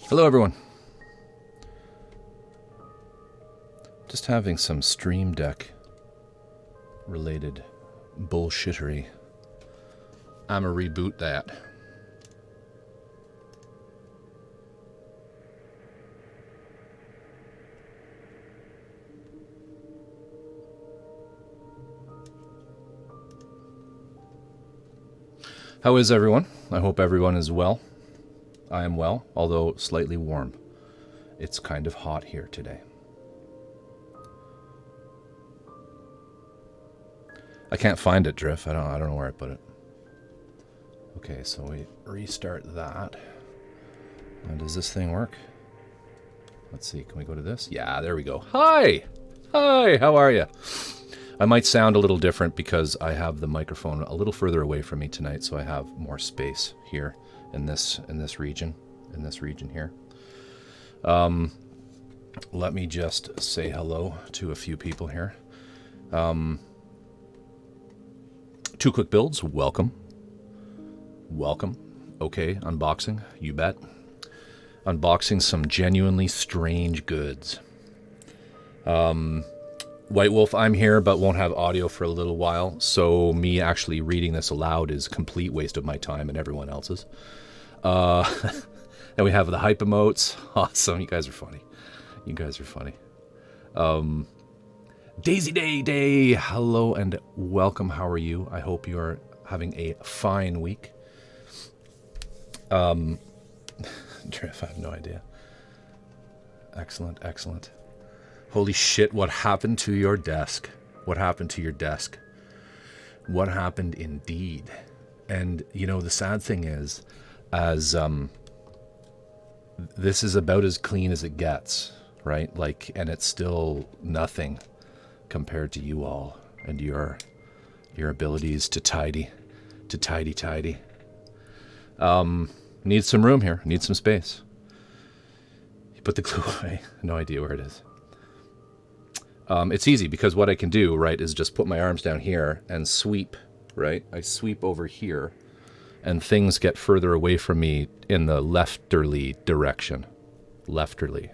Hello, everyone. Just having some Stream Deck related bullshittery. I'ma reboot that. How is everyone? I hope everyone is well. I am well, although slightly warm. It's kind of hot here today. I can't find it, Drift. I don't know where I put it. Okay, so we restart that. And does this thing work? Let's see, can we go to this? Yeah, there we go. Hi! Hi, how are you? I might sound a little different because I have the microphone a little further away from me tonight, so I have more space here in this region here. Let me just say hello to a few people here. Two quick builds, welcome. Okay, unboxing, you bet. Unboxing some genuinely strange goods. White Wolf, I'm here, but won't have audio for a little while, so me actually reading this aloud is a complete waste of my time and everyone else's. Then we have the hype emotes. Awesome, you guys are funny. Daisy Day, hello and welcome. How are you? I hope you are having a fine week. Drift, I have no idea. Excellent. Holy shit, what happened to your desk? What happened indeed? And, you know, the sad thing is, this is about as clean as it gets, right? Like, and it's still nothing compared to you all and your abilities to tidy. Need some room here, need some space. You put the glue away, no idea where it is. It's easy because what I can do, right, is just put my arms down here and sweep, right? I sweep over here and things get further away from me in the lefterly direction. Righterly.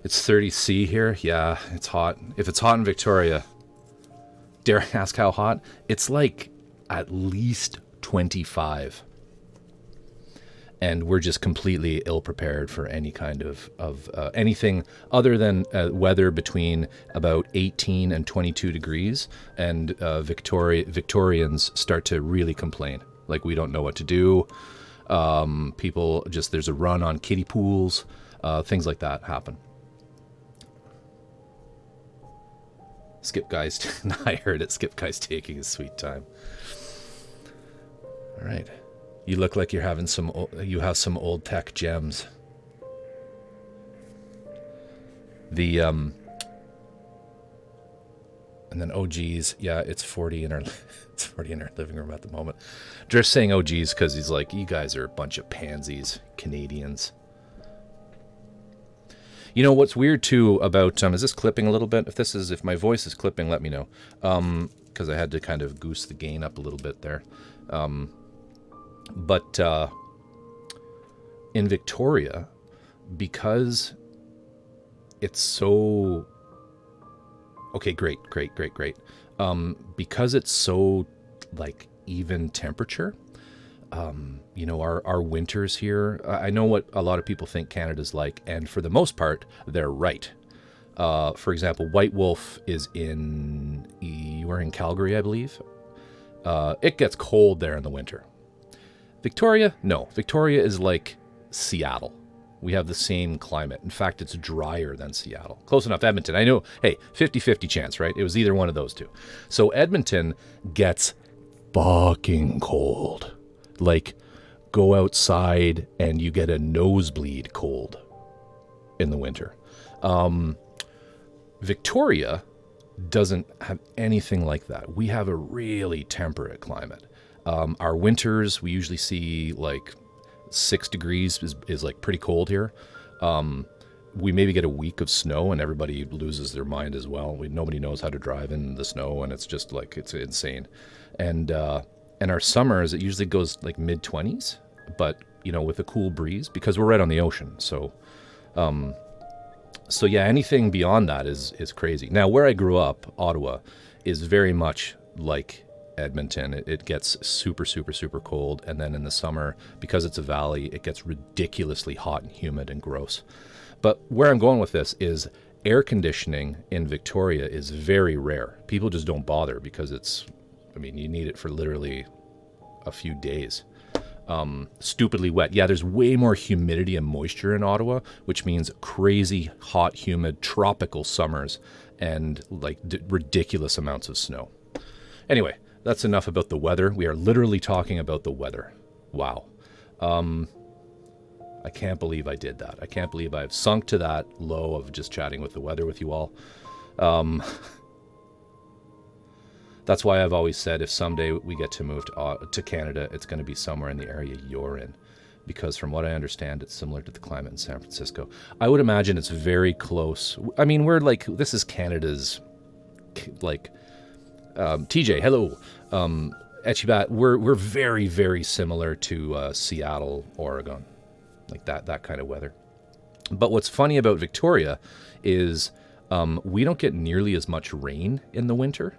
It's 30°C here. Yeah, it's hot. If it's hot in Victoria, dare I ask how hot? It's like at least 25. And we're just completely ill-prepared for any kind of anything other than weather between about 18 and 22 degrees. And Victorians start to really complain. Like, we don't know what to do. People just, there's a run on kiddie pools. Things like that happen. Skip Guy's, I heard it. Skip Guy's taking his sweet time. All right. You look like you have some old tech gems. And then OGs, yeah, it's 40 in our living room at the moment. Just saying OGs because he's like, you guys are a bunch of pansies, Canadians. You know what's weird too about is this clipping a little bit? If my voice is clipping, let me know. Because I had to kind of goose the gain up a little bit there. But in Victoria, because it's so... Okay, great. Because it's so, like, even temperature, you know, our winters here, I know what a lot of people think Canada's like, and for the most part, they're right. For example, White Wolf is you are in Calgary, I believe. It gets cold there in the winter. Victoria? No. Victoria is like Seattle. We have the same climate. In fact, it's drier than Seattle. Close enough. Edmonton. I know, hey, 50-50 chance, right? It was either one of those two. So Edmonton gets fucking cold. Like, go outside and you get a nosebleed cold in the winter. Victoria doesn't have anything like that. We have a really temperate climate. Our winters, we usually see like 6 degrees is like pretty cold here. We maybe get a week of snow and everybody loses their mind as well. Nobody knows how to drive in the snow and it's just like, it's insane. And our summers, it usually goes like mid-20s, but with a cool breeze because we're right on the ocean. So yeah, anything beyond that is crazy. Now, where I grew up, Ottawa, is very much like Edmonton. It gets super, super, super cold. And then in the summer, because it's a valley, it gets ridiculously hot and humid and gross. But where I'm going with this is air conditioning in Victoria is very rare. People just don't bother because you need it for literally a few days. Stupidly wet. Yeah, there's way more humidity and moisture in Ottawa, which means crazy hot, humid, tropical summers and like ridiculous amounts of snow. Anyway, that's enough about the weather. We are literally talking about the weather. Wow. I can't believe I did that. I can't believe I've sunk to that low of just chatting with the weather with you all. That's why I've always said if someday we get to move to Canada, it's going to be somewhere in the area you're in. Because from what I understand, it's similar to the climate in San Francisco. I would imagine it's very close. I mean, this is Canada's, TJ, hello. Etchibat, we're very, very similar to Seattle, Oregon. Like that kind of weather. But what's funny about Victoria is we don't get nearly as much rain in the winter.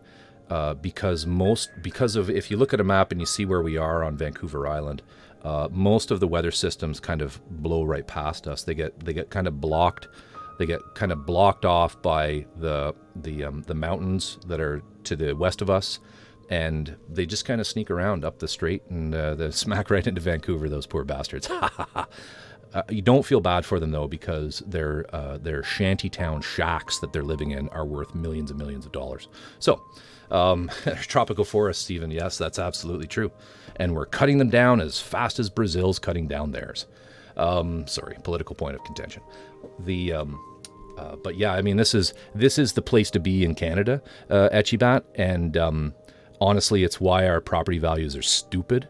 Because of if you look at a map and you see where we are on Vancouver Island, most of the weather systems kind of blow right past us. They get kind of blocked. They get kind of blocked off by the mountains that are to the west of us, and they just kind of sneak around up the strait and they smack right into Vancouver. Those poor bastards. You don't feel bad for them though, because their shantytown shacks that they're living in are worth millions and millions of dollars. So. Tropical forests, Stephen. Yes, that's absolutely true. And we're cutting them down as fast as Brazil's cutting down theirs. Sorry, political point of contention. But yeah, I mean, this is the place to be in Canada, Etchibat. And honestly, it's why our property values are stupid,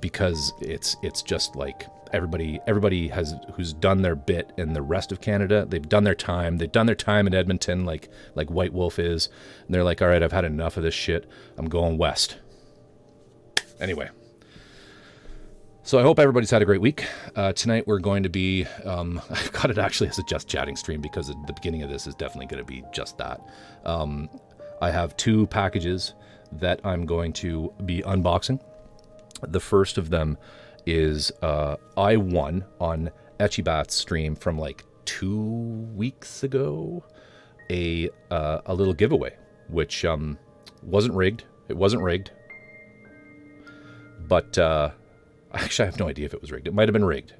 because it's just like everybody who's done their bit in the rest of Canada, they've done their time in Edmonton, like White Wolf is, and they're like, all right, I've had enough of this shit, I'm going west. Anyway, so I hope everybody's had a great week. Tonight we're going to be I've got it actually as a just chatting stream because the beginning of this is definitely going to be just that. I have 2 packages that I'm going to be unboxing. The first of them is I won on Etchibat's stream from like 2 weeks ago a little giveaway, which wasn't rigged. It wasn't rigged, but actually I have no idea if it was rigged. It might have been rigged.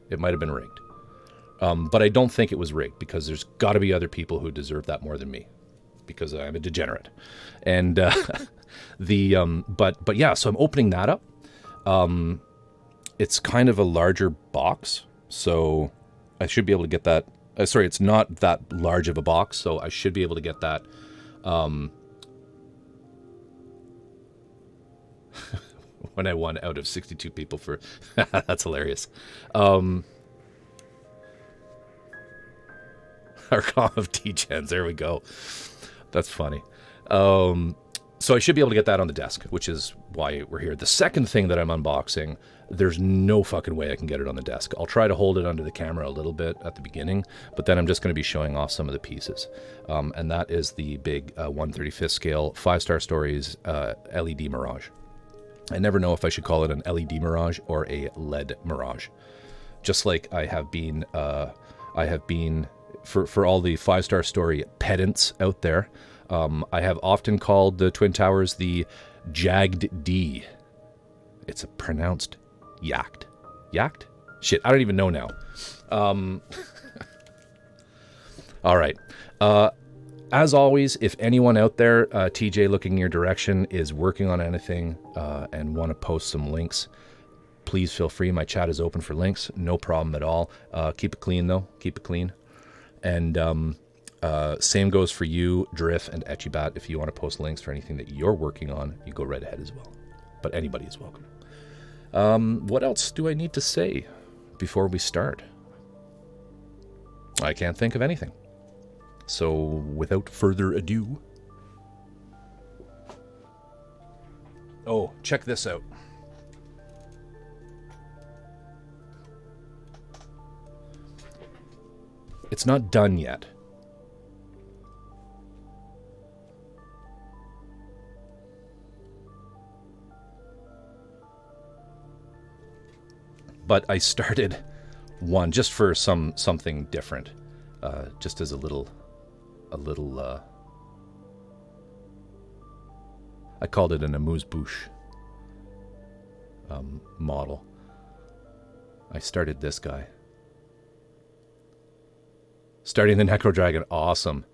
But I don't think it was rigged because there's got to be other people who deserve that more than me, because I'm a degenerate. And but yeah, so I'm opening that up. It's kind of a larger box, so I should be able to get that. Sorry, it's not that large of a box, so I should be able to get that. When I won out of 62 people for, that's hilarious. Our call of T-Gens, there we go. That's funny. So I should be able to get that on the desk, which is why we're here. The second thing that I'm unboxing, there's no fucking way I can get it on the desk. I'll try to hold it under the camera a little bit at the beginning, but then I'm just going to be showing off some of the pieces. And that is the big 1/35th scale 5-Star Stories LED Mirage. I never know if I should call it an LED Mirage or a LED Mirage. Just like I have been for all the 5-Star Story pedants out there, I have often called the Twin Towers the Jagged D. It's a pronounced yacked. Yacked? Shit, I don't even know now. All right. As always, if anyone out there, TJ looking in your direction, is working on anything and want to post some links, please feel free. My chat is open for links. No problem at all. Keep it clean, though. Keep it clean. And same goes for you, Drift, and Etchibat. If you want to post links for anything that you're working on, you go right ahead as well. But anybody is welcome. What else do I need to say before we start? I can't think of anything. So without further ado... Oh, check this out. It's not done yet. But I started one just for something different, just as a little. I called it an amuse-bouche model. I started this guy. Starting the Necro Dragon, awesome,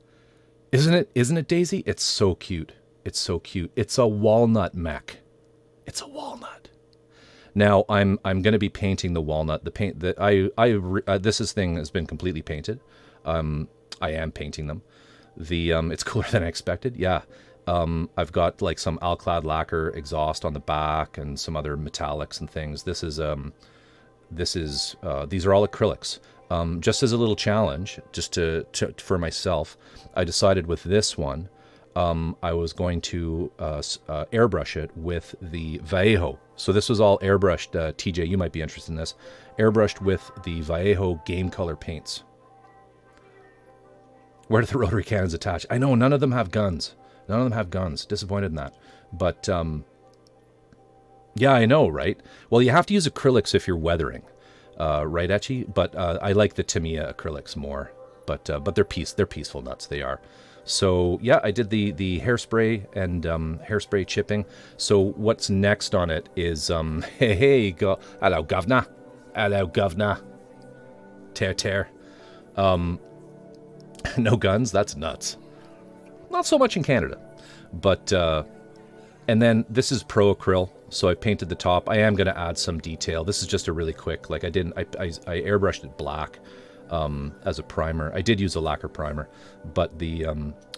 isn't it? Isn't it, Daisy? It's so cute. It's so cute. It's a walnut mech. It's a walnut. Now I'm going to be painting the walnut. The paint that this thing has been completely painted. I am painting them. It's cooler than I expected. Yeah. I've got like some Alclad lacquer exhaust on the back and some other metallics and things. These are all acrylics. Just as a little challenge, just for myself, I decided with this one, I was going to airbrush it with the Vallejo. So this was all airbrushed. TJ, you might be interested in this. Airbrushed with the Vallejo Game Color paints. Where do the rotary cannons attach? I know, none of them have guns. None of them have guns. Disappointed in that. But, yeah, I know, right? Well, you have to use acrylics if you're weathering. Right, Etchy? But I like the Tamiya acrylics more. But they're peaceful nuts, they are. So, yeah, I did the hairspray and hairspray chipping. So what's next on it is, hello, governor. Hello, governor. Tear. No guns? That's nuts. Not so much in Canada. But, and then this is Pro Acryl. So I painted the top. I am going to add some detail. This is just a really quick, like I airbrushed it black as a primer. I did use a lacquer primer, but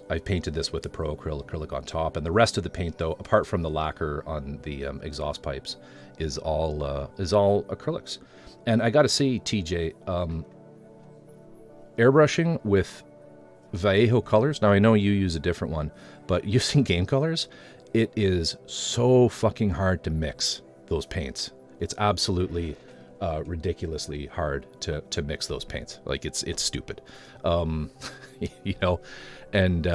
I painted this with the Pro acrylic on top. And the rest of the paint, though, apart from the lacquer on the exhaust pipes, is all acrylics. And I got to say, TJ, airbrushing with Vallejo colors. Now I know you use a different one, but using game colors, it is so fucking hard to mix those paints. It's absolutely ridiculously hard to mix those paints. Like it's stupid, you know. And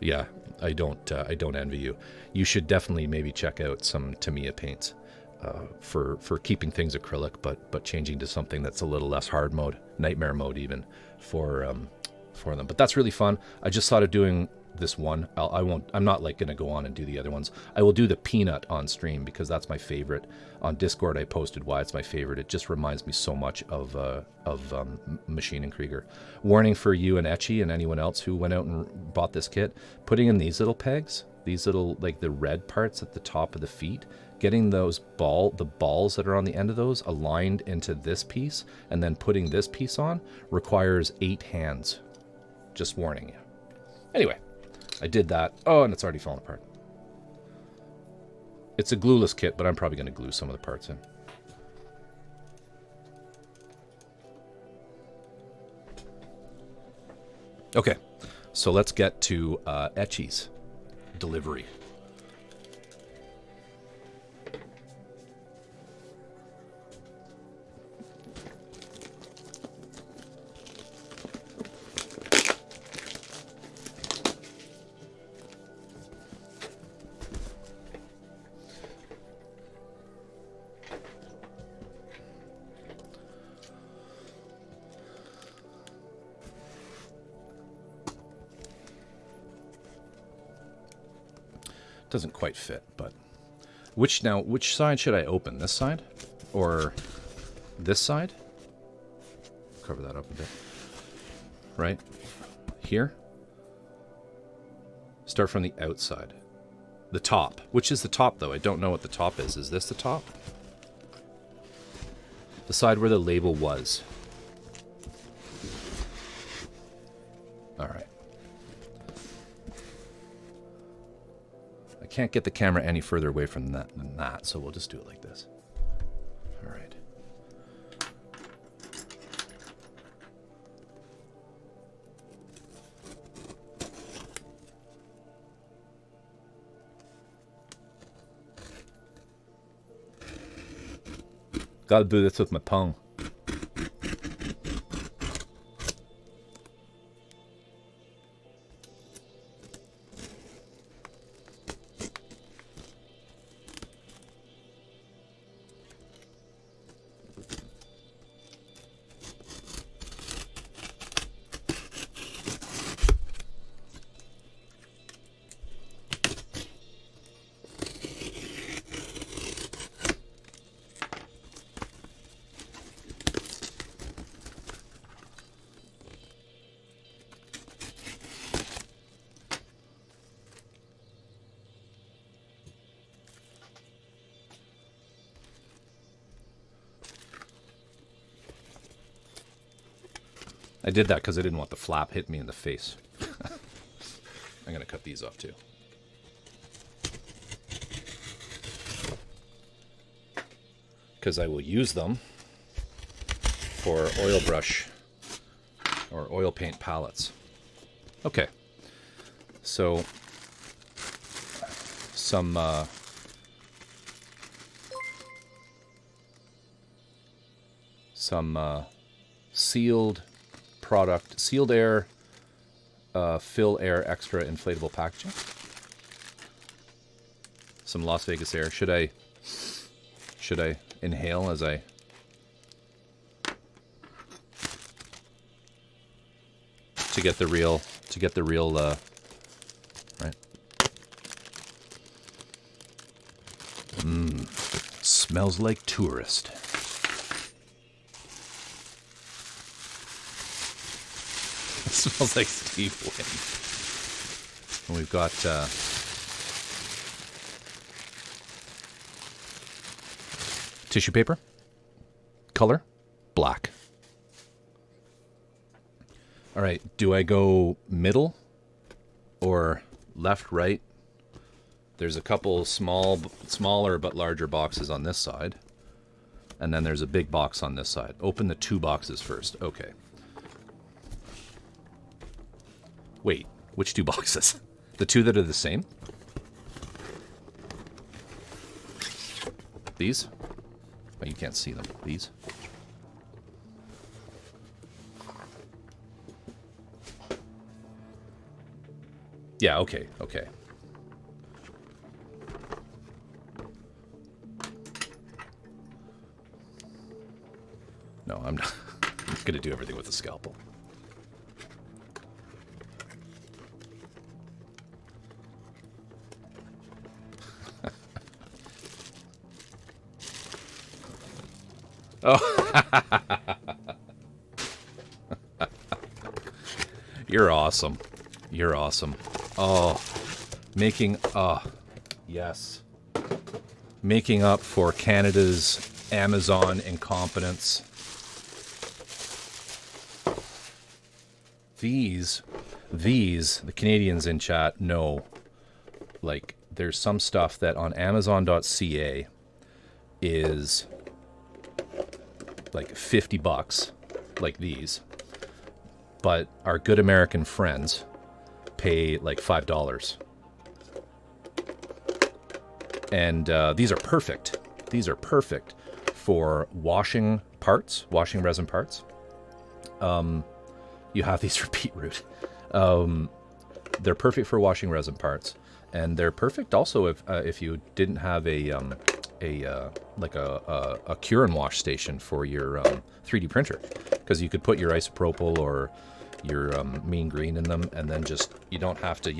yeah, I don't envy you. You should definitely maybe check out some Tamiya paints for keeping things acrylic, but changing to something that's a little less hard mode, nightmare mode even for them. But that's really fun. I just thought of doing this one. I'm not like gonna go on and do the other ones. I will do the peanut on stream because that's my favorite. On Discord I posted why it's my favorite. It just reminds me so much of Machine and Krieger. Warning for you and Etchy and anyone else who went out and bought this kit, putting in these little pegs, these little, like the red parts at the top of the feet, getting the balls that are on the end of those aligned into this piece and then putting this piece on requires 8 hands. Just warning you. Anyway, I did that. Oh, and it's already fallen apart. It's a glueless kit, but I'm probably going to glue some of the parts in. Okay, so let's get to Etchy's delivery. Doesn't quite fit, but which side should I open? This side or this side? Cover that up a bit. Right here. Start from the outside. The top. Which is the top, though? I don't know what the top is. Is this the top? The side where the label was. All right. Can't get the camera any further away from that than that, so we'll just do it like this. All right. Gotta do this with my tongue. I did that because I didn't want the flap hit me in the face. I'm going to cut these off too. Because I will use them for oil brush or oil paint palettes. Okay. So some sealed product, sealed air, fill air extra inflatable packaging. Some Las Vegas air. Should I inhale as I to get the real right? Smells like tourist. It smells like Steve Wynn. And we've got tissue paper. Color black. All right, do I go middle or left, right? There's a couple smaller but larger boxes on this side. And then there's a big box on this side. Open the two boxes first. Okay. Wait, which two boxes? The two that are the same? These? Oh, you can't see them. These? Yeah, okay, okay. No, I'm not going to do everything with a scalpel. Oh. You're awesome. You're awesome. Oh, yes. Making up for Canada's Amazon incompetence. These, the Canadians in chat know, like, there's some stuff that on Amazon.ca is like $50, like these. But our good American friends pay like $5. And these are perfect. These are perfect for washing parts, washing resin parts. You have these for beetroot. They're perfect for washing resin parts, and they're perfect also if you didn't have a cure and wash station for your 3D printer, because you could put your isopropyl or your mean green in them, and then just, you don't have to,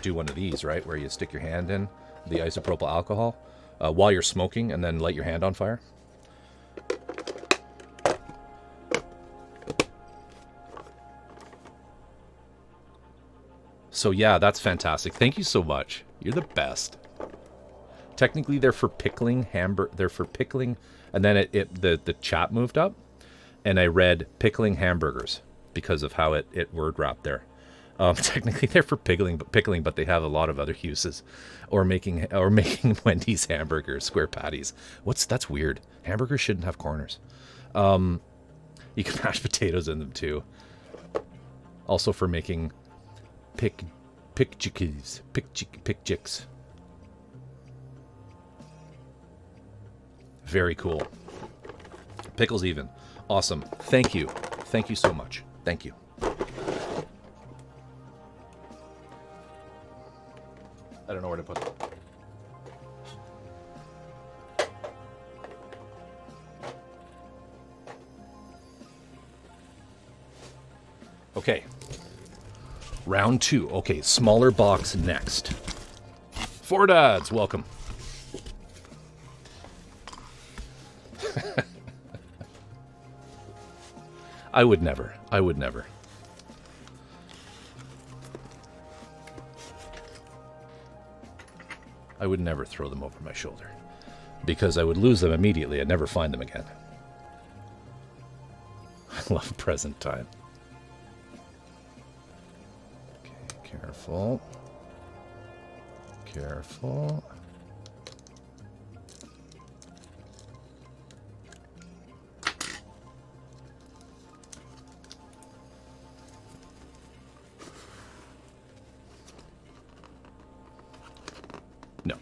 do one of these, right, where you stick your hand in the isopropyl alcohol while you're smoking and then light your hand on fire. So yeah, that's fantastic. Thank you so much. You're the best. Technically, they're for pickling They're for pickling, and then the chat moved up, and I read pickling hamburgers because of how it word wrapped there. Technically, they're for pickling, but they have a lot of other uses, or making Wendy's hamburgers, square patties. That's weird. Hamburgers shouldn't have corners. You can mash potatoes in them too. Also for making pick chickies. Very cool. Pickles even. Awesome. Thank you. Thank you so much. Thank you. I don't know where to put them. Okay. Round 2. Okay, smaller box next. Four dads, welcome. I would never. I would never. I would never throw them over my shoulder, because I would lose them immediately and never find them again. I love present time. Careful. Careful. No.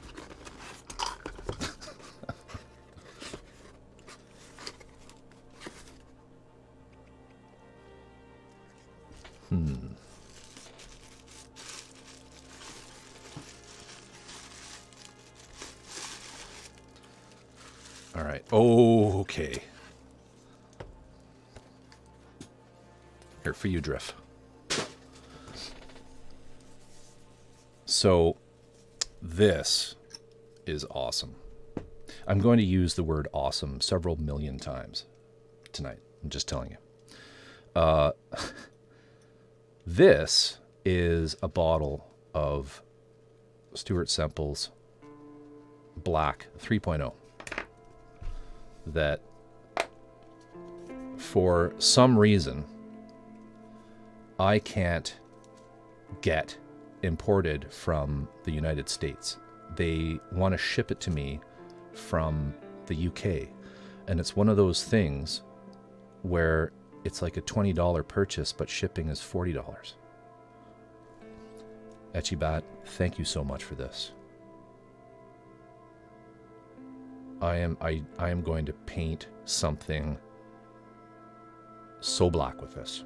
All right. Oh, okay. Here for you, Drift. So, this is awesome. I'm going to use the word awesome several million times tonight. I'm just telling you. This is a bottle of Stuart Semple's Black 3.0 that for some reason I can't get imported from the United States. They want to ship it to me from the UK. And it's one of those things where it's like a $20 purchase, but shipping is $40. Etchibat, thank you so much for this. I am going to paint something so black with this.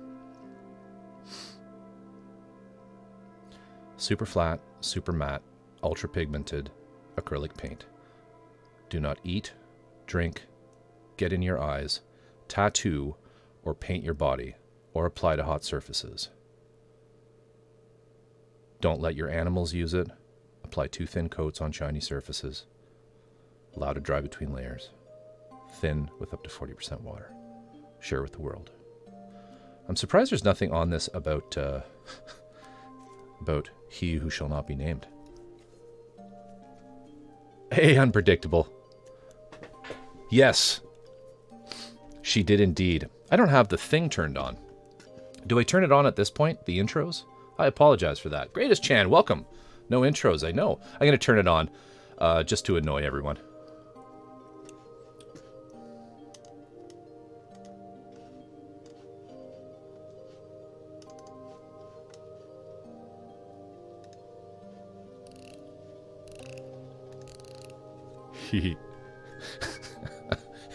Super flat, super matte, ultra pigmented acrylic paint. Do not eat, drink, get in your eyes, tattoo, or paint your body, or apply to hot surfaces. Don't let your animals use it. Apply 2 thin coats on shiny surfaces. Allow to dry between layers. Thin with up to 40% water. Share with the world. I'm surprised there's nothing on this about about he who shall not be named. Hey, unpredictable. Yes, she did indeed. I don't have the thing turned on. Do I turn it on at this point? The intros? I apologize for that. Greatest Chan, welcome. No intros, I know. I'm going to turn it on just to annoy everyone.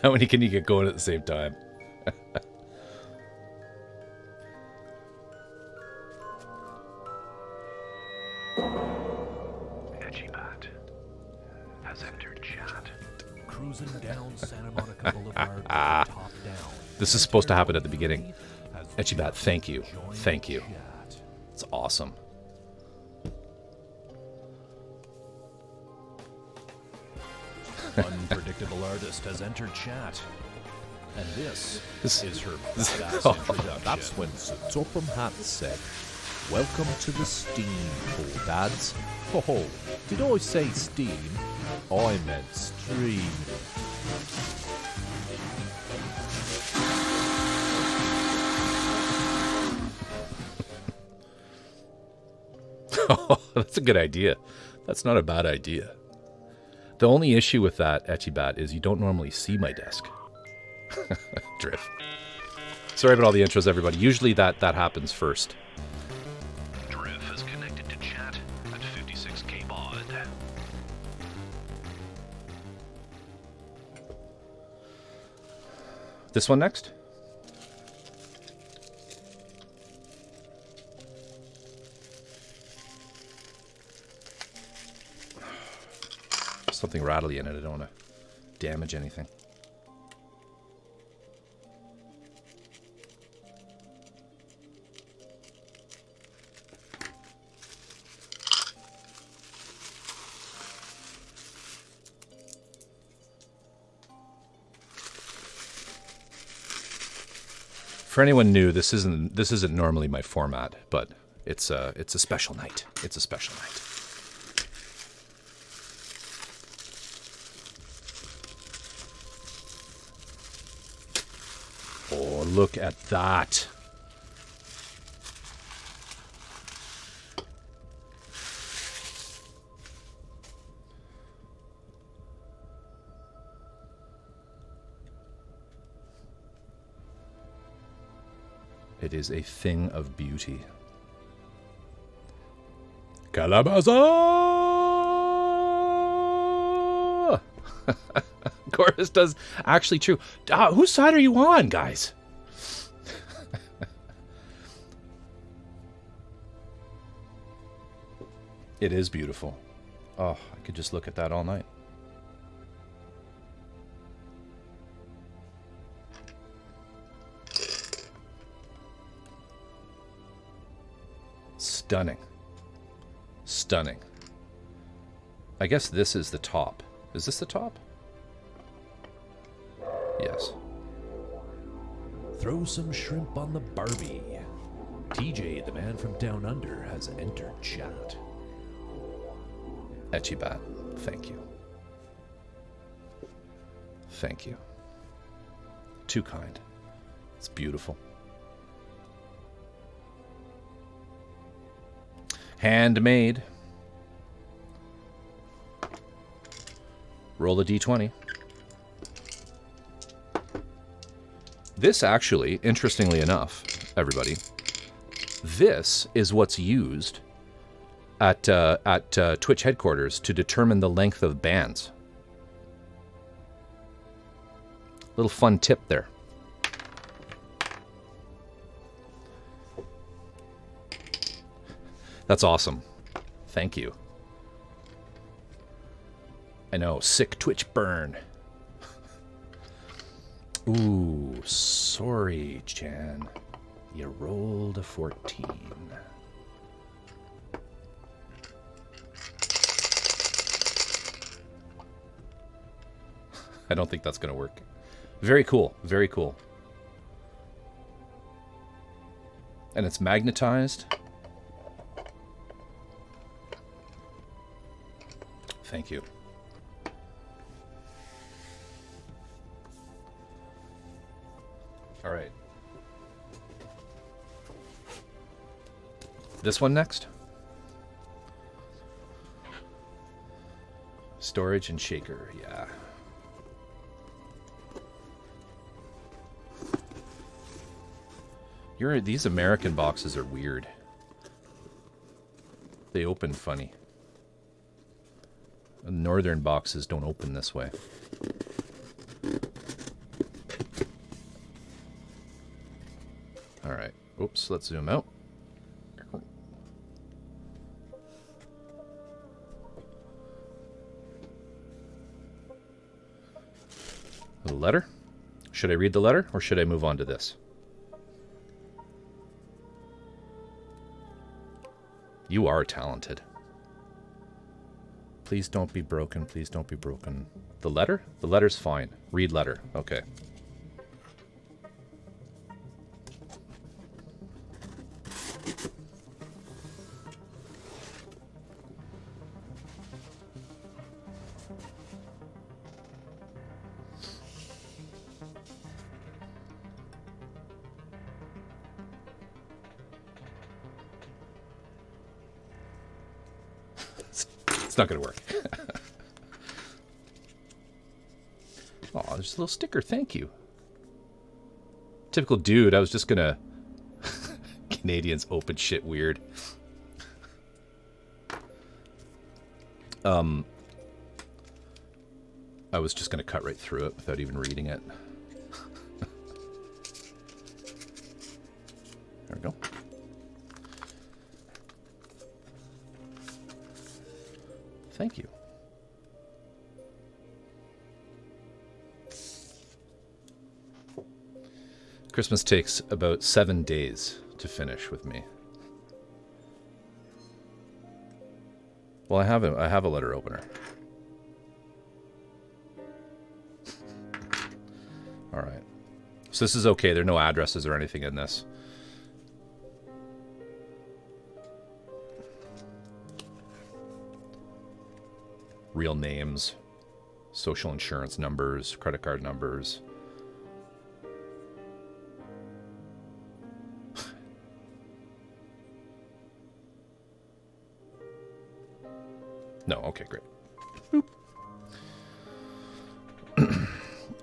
How many can you get going at the same time? Etchibat has entered chat. Cruising down Santa Monica Boulevard, top down. This is supposed to happen at the beginning. Etchibat, thank you. Thank you. It's awesome. Unpredictable artist has entered chat. And this is her badass introduction. That's when Topham Hat said, "Welcome to the steam pool, dads." Oh, did I say steam? I meant stream. Oh, that's a good idea. That's not a bad idea. The only issue with that, Etchibat, is you don't normally see my desk. Drift. Sorry about all the intros, everybody. Usually that happens first. Drift is connected to chat at 56k baud. This one next? Something rattly in it. I don't want to damage anything. For anyone new, this isn't normally my format, but it's a special night. It's a special night. Oh, look at that. It is a thing of beauty. Calabaza! Chorus does actually true. Whose side are you on, guys? It is beautiful. Oh, I could just look at that all night. Stunning. Stunning. I guess this is the top. Is this the top? Yes. Throw some shrimp on the Barbie. TJ, the man from down under, has entered chat. Etchibat, thank you. Thank you. Too kind. It's beautiful. Handmade. Roll a d20. This actually, interestingly enough, everybody, this is what's used at Twitch headquarters to determine the length of bands. Little fun tip there. That's awesome. Thank you. I know, sick Twitch burn. Ooh, sorry, Jan. You rolled a 14. I don't think that's going to work. Very cool. Very cool. And it's magnetized. Thank you. All right. This one next. Storage and shaker, yeah. These American boxes are weird. They open funny. Northern boxes don't open this way. All right. Oops, let's zoom out. The letter? Should I read the letter or should I move on to this? You are talented. Please don't be broken. Please don't be broken. The letter? The letter's fine. Read letter. Okay. It's not going to work. Oh, there's a little sticker. Thank you. Typical dude. I was just going to... Canadians open shit weird. I was just going to cut right through it without even reading it. There we go. Thank you. Christmas takes about 7 days to finish with me. Well, I have a letter opener. All right. So this is okay. There are no addresses or anything in this. Real names, social insurance numbers, credit card numbers. No, okay, great.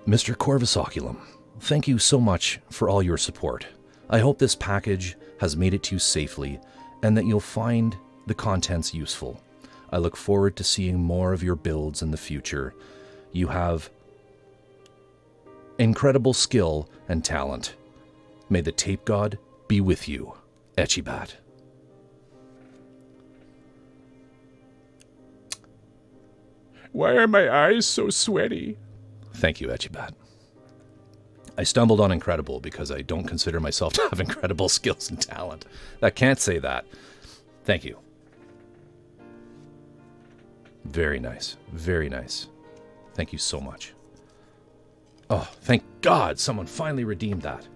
Mr. Corvusoculum, thank you so much for all your support. I hope this package has made it to you safely and that you'll find the contents useful. I look forward to seeing more of your builds in the future. You have incredible skill and talent. May the tape god be with you, Etchibat. Why are my eyes so sweaty? Thank you, Etchibat. I stumbled on incredible because I don't consider myself to have incredible skills and talent. I can't say that. Thank you. Very nice. Very nice. Thank you so much. Oh, thank God someone finally redeemed that.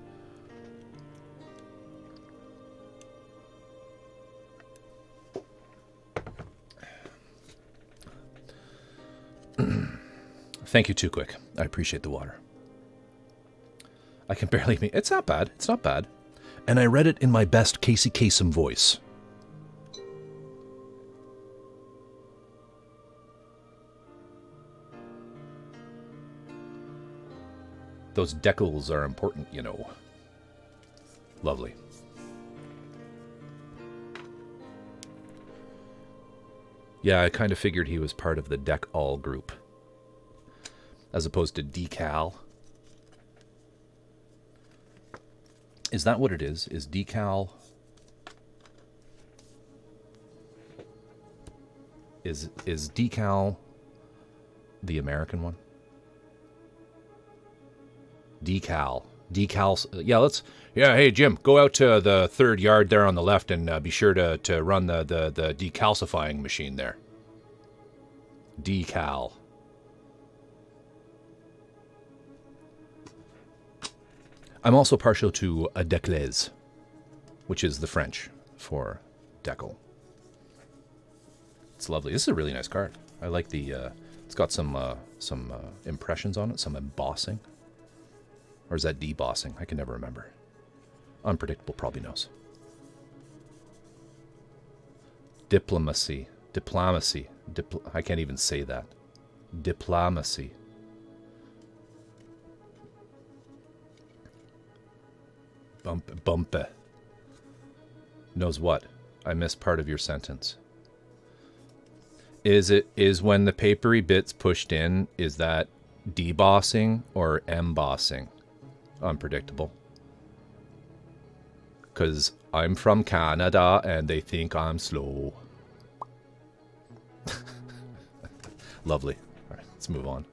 Thank you, Too Quick. I appreciate the water. I can barely make... It's not bad. It's not bad. And I read it in my best Casey Kasem voice. Those decals are important, you know. Lovely. Yeah, I kind of figured he was part of the Deck-All group. As opposed to Decal. Is that what it is? Is Decal... Is Decal the American one? Decal. Yeah, let's... Yeah, hey, Jim, go out to the third yard there on the left and be sure to run the decalcifying machine there. Decal. I'm also partial to a declés, which is the French for decal. It's lovely. This is a really nice card. I like the... it's got some impressions on it, some embossing. Or is that debossing? I can never remember. Unpredictable probably knows. Diplomacy. I can't even say that. Diplomacy. Bumpe. Knows what? I missed part of your sentence. Is when the papery bit's pushed in, is that debossing or embossing? Unpredictable. Because I'm from Canada and they think I'm slow. Lovely. All right, let's move on.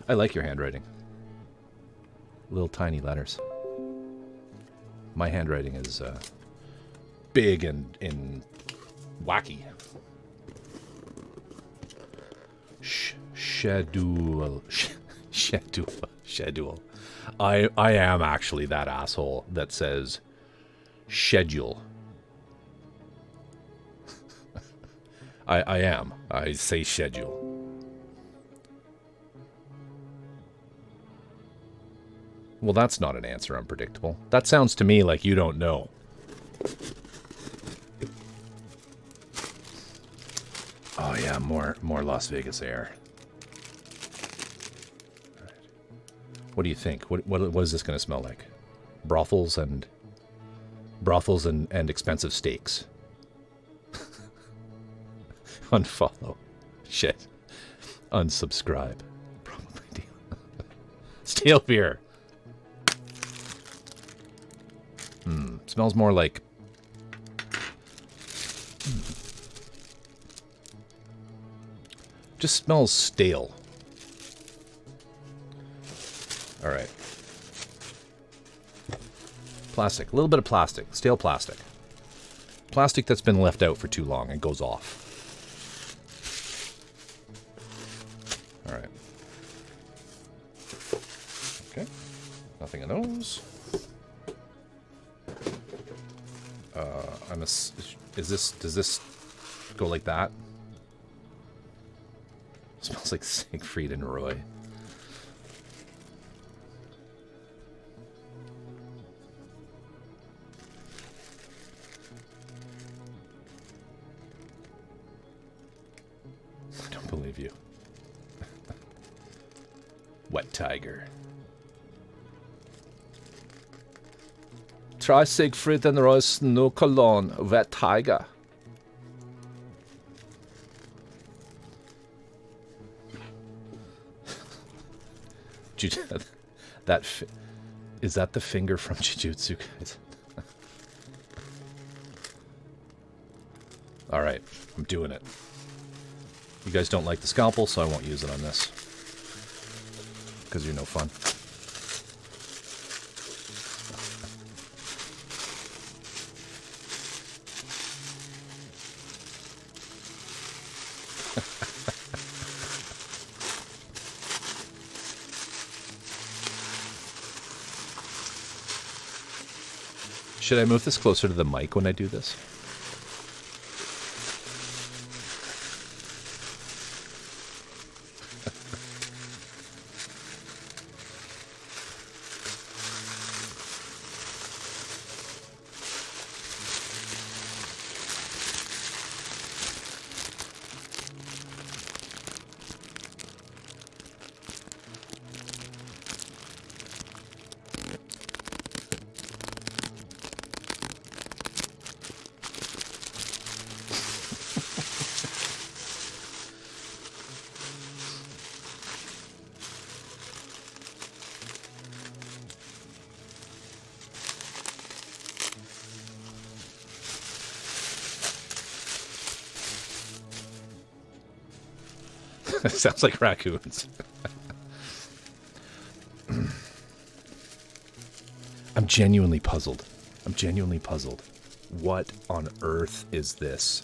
I like your handwriting. Little tiny letters. My handwriting is big and wacky. Schedule. I am actually that asshole that says schedule. I am. I say schedule. Well, that's not an answer, Unpredictable. That sounds to me like you don't know. Oh yeah, more Las Vegas air. Right. What do you think? What is this going to smell like? Brothels and expensive steaks. Unfollow. Shit. Unsubscribe. Probably do. Stale beer. Smells more like... Just smells stale. All right. Plastic. A little bit of plastic. Stale plastic. Plastic that's been left out for too long and goes off. All right. Okay. Nothing in those. Does this go like that? Smells like Siegfried and Roy. I don't believe you. Wet Tiger. Try Siegfried and Roy's no cologne, wet tiger. Is that the finger from Jujutsu, guys? Alright, I'm doing it. You guys don't like the scalpel, so I won't use it on this. Because you're no fun. Should I move this closer to the mic when I do this? Sounds like raccoons. I'm genuinely puzzled. I'm genuinely puzzled. What on earth is this?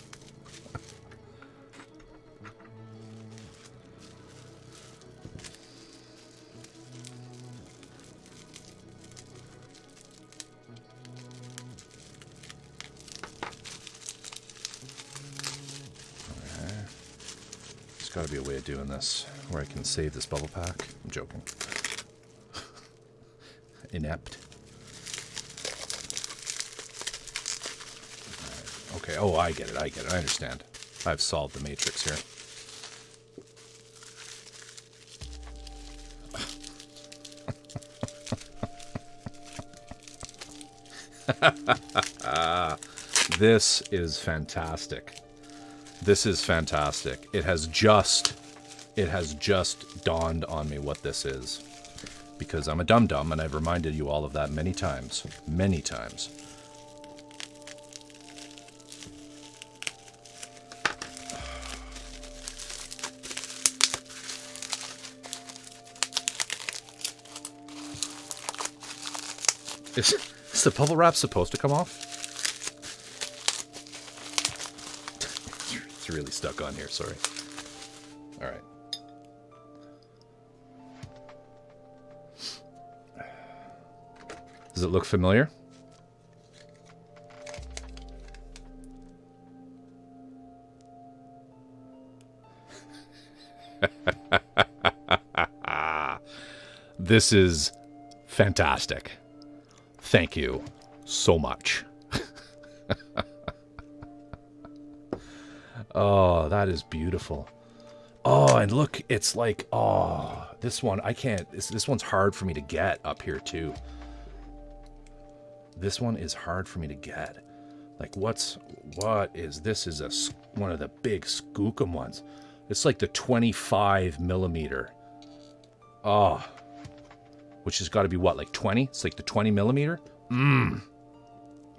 Gotta be a way of doing this where I can save this bubble pack. I'm joking. Inept. Right. Okay, oh, I get it, I understand. I've solved the matrix here. This is fantastic. This is fantastic. It has just dawned on me what this is. Because I'm a dum-dum, and I've reminded you all of that many times. Many times. Is the bubble wrap supposed to come off? It's really stuck on here, sorry. All right. Does it look familiar? This is fantastic. Thank you so much. Oh, that is beautiful. Oh, and look, it's like, oh, this one, I can't, this one's hard for me to get up here too. This one is hard for me to get. Like, what is, this is one of the big skookum ones. It's like the 25 millimeter. Oh, which has got to be what, like 20? It's like the 20 millimeter?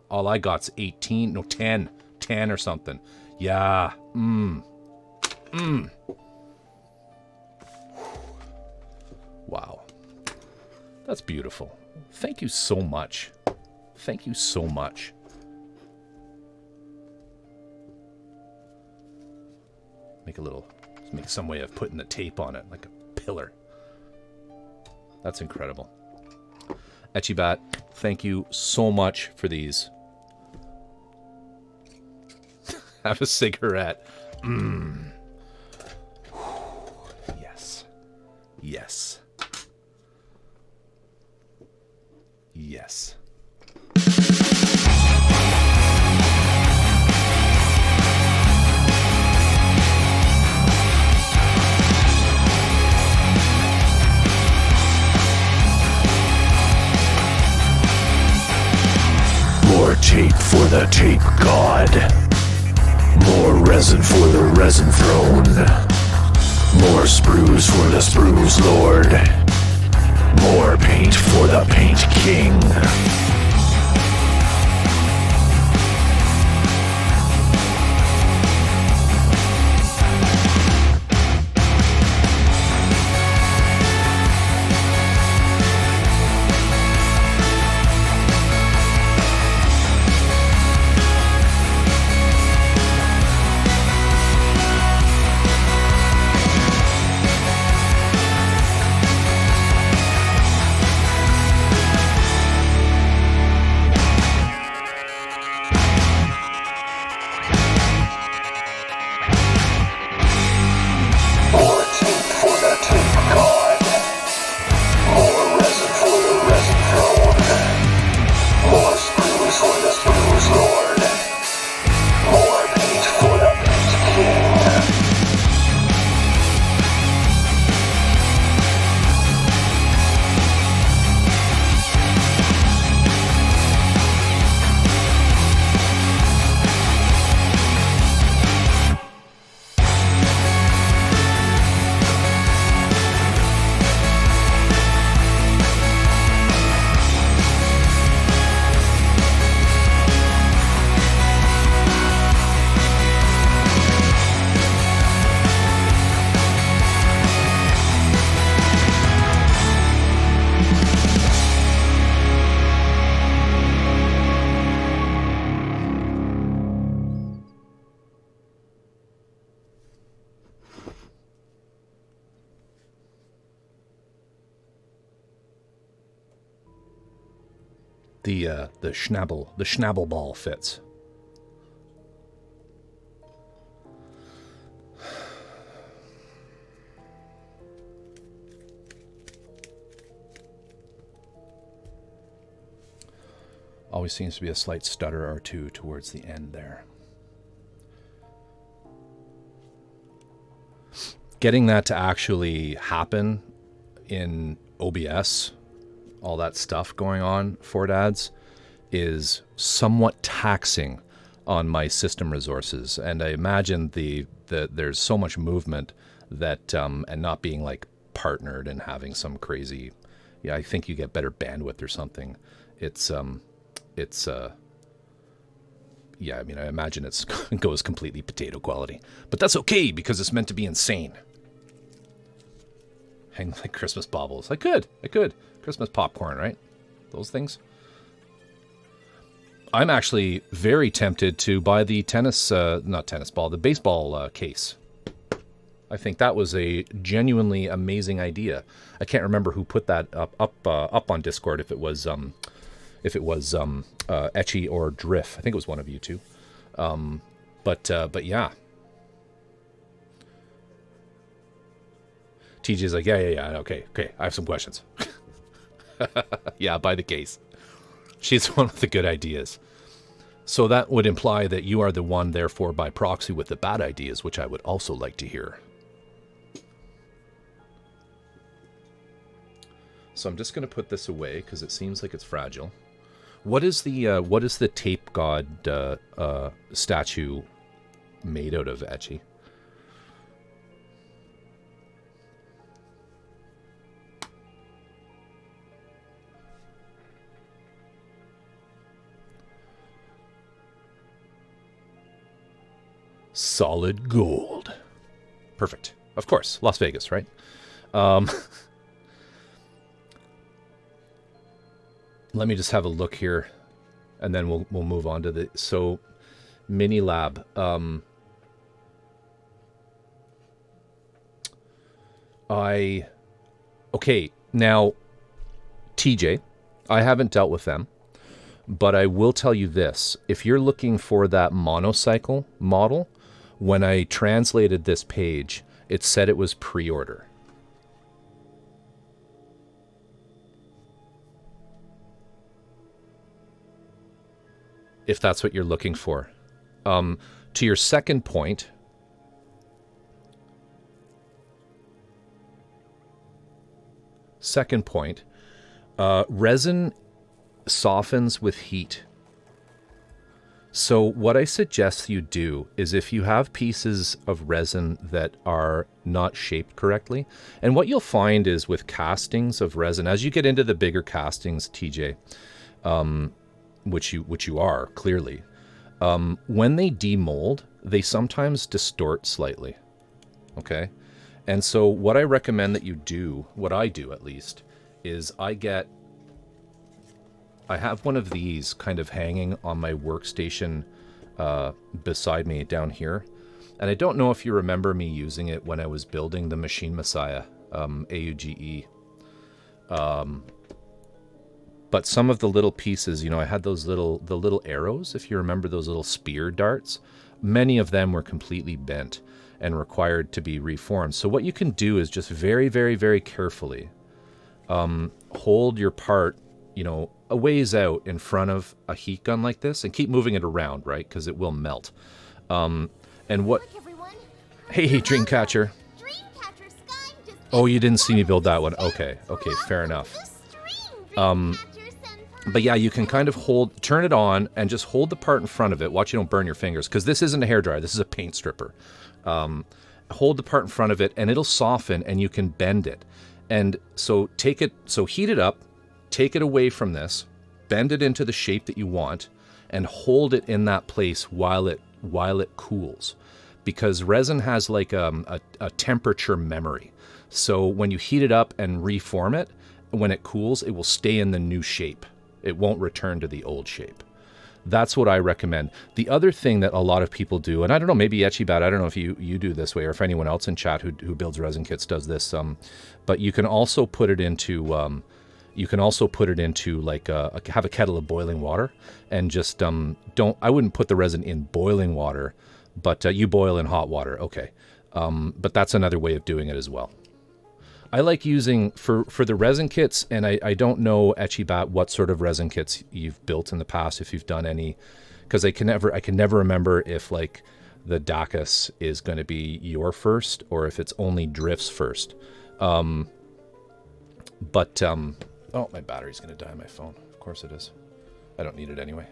All I got's 18, no, 10 or something. Yeah. Wow. That's beautiful. Thank you so much. Thank you so much. Make some way of putting the tape on it, like a pillar. That's incredible. Etchibat, thank you so much for these. Have a cigarette. Yes. Yes. Yes. tape for the tape god. More resin for the resin throne. More sprues for the sprues lord. More paint for the paint king. The Schnabel ball fits. Always seems to be a slight stutter or two towards the end there. Getting that to actually happen in OBS, all that stuff going on for dads, is somewhat taxing on my system resources. And I imagine there's so much movement that and not being like partnered and having some crazy, I think you get better bandwidth or something. I mean, I imagine it goes completely potato quality, but that's okay because it's meant to be insane. Hang like Christmas baubles. I could. Christmas popcorn, right? Those things. I'm actually very tempted to buy the the baseball case. I think that was a genuinely amazing idea. I can't remember who put that up on Discord. If it was Etchy or Drift. I think it was one of you two. But yeah. TJ's like, yeah, okay, I have some questions. Yeah, buy the case. She's one of the good ideas. So that would imply that you are the one, therefore, by proxy with the bad ideas, which I would also like to hear. So I'm just going to put this away because it seems like it's fragile. What is the tape god statue made out of, Etchy? Solid gold. Perfect. Of course, Las Vegas, right? Let me just have a look here, and then we'll move on to the mini lab. Okay, now TJ, I haven't dealt with them, but I will tell you this: if you're looking for that monocycle model, when I translated this page, it said it was pre-order. If that's what you're looking for. To your second point, resin softens with heat. So what I suggest you do is if you have pieces of resin that are not shaped correctly, and what you'll find is with castings of resin, as you get into the bigger castings, TJ, which you are clearly, when they demold, they sometimes distort slightly. Okay, and so what I recommend that you do, what I do at least, is I have one of these kind of hanging on my workstation beside me down here. And I don't know if you remember me using it when I was building the Machine Messiah, AUGE. But some of the little pieces, you know, I had the little arrows, if you remember those little spear darts. Many of them were completely bent and required to be reformed. So what you can do is just very, very, very carefully hold your part, you know, a ways out in front of a heat gun like this, and keep moving it around, right? Because it will melt. And what... Look, everyone. Hey, Dreamcatcher. Dreamcatcher Sky just Oh, you didn't see me build that one. Okay, fair enough. But yeah, you can kind of turn it on and just hold the part in front of it. Watch you don't burn your fingers, because this isn't a hairdryer. This is a paint stripper. Hold the part in front of it, and it'll soften, and you can bend it. And so heat it up, take it away from this, bend it into the shape that you want, and hold it in that place while it cools. Because resin has like a temperature memory. So when you heat it up and reform it, when it cools, it will stay in the new shape. It won't return to the old shape. That's what I recommend. The other thing that a lot of people do, and I don't know, maybe Etchibat, I don't know if you do this way, or if anyone else in chat who builds resin kits does this, but you can also put it into like have a kettle of boiling water, and just I wouldn't put the resin in boiling water, but you boil in hot water, okay. But that's another way of doing it as well. I like using, for the resin kits, and I don't know, Etchibat, what sort of resin kits you've built in the past, if you've done any, because I can never remember if like the Dacus is going to be your first, or if it's only Drift's first. Oh, my battery's going to die on my phone. Of course it is. I don't need it anyway.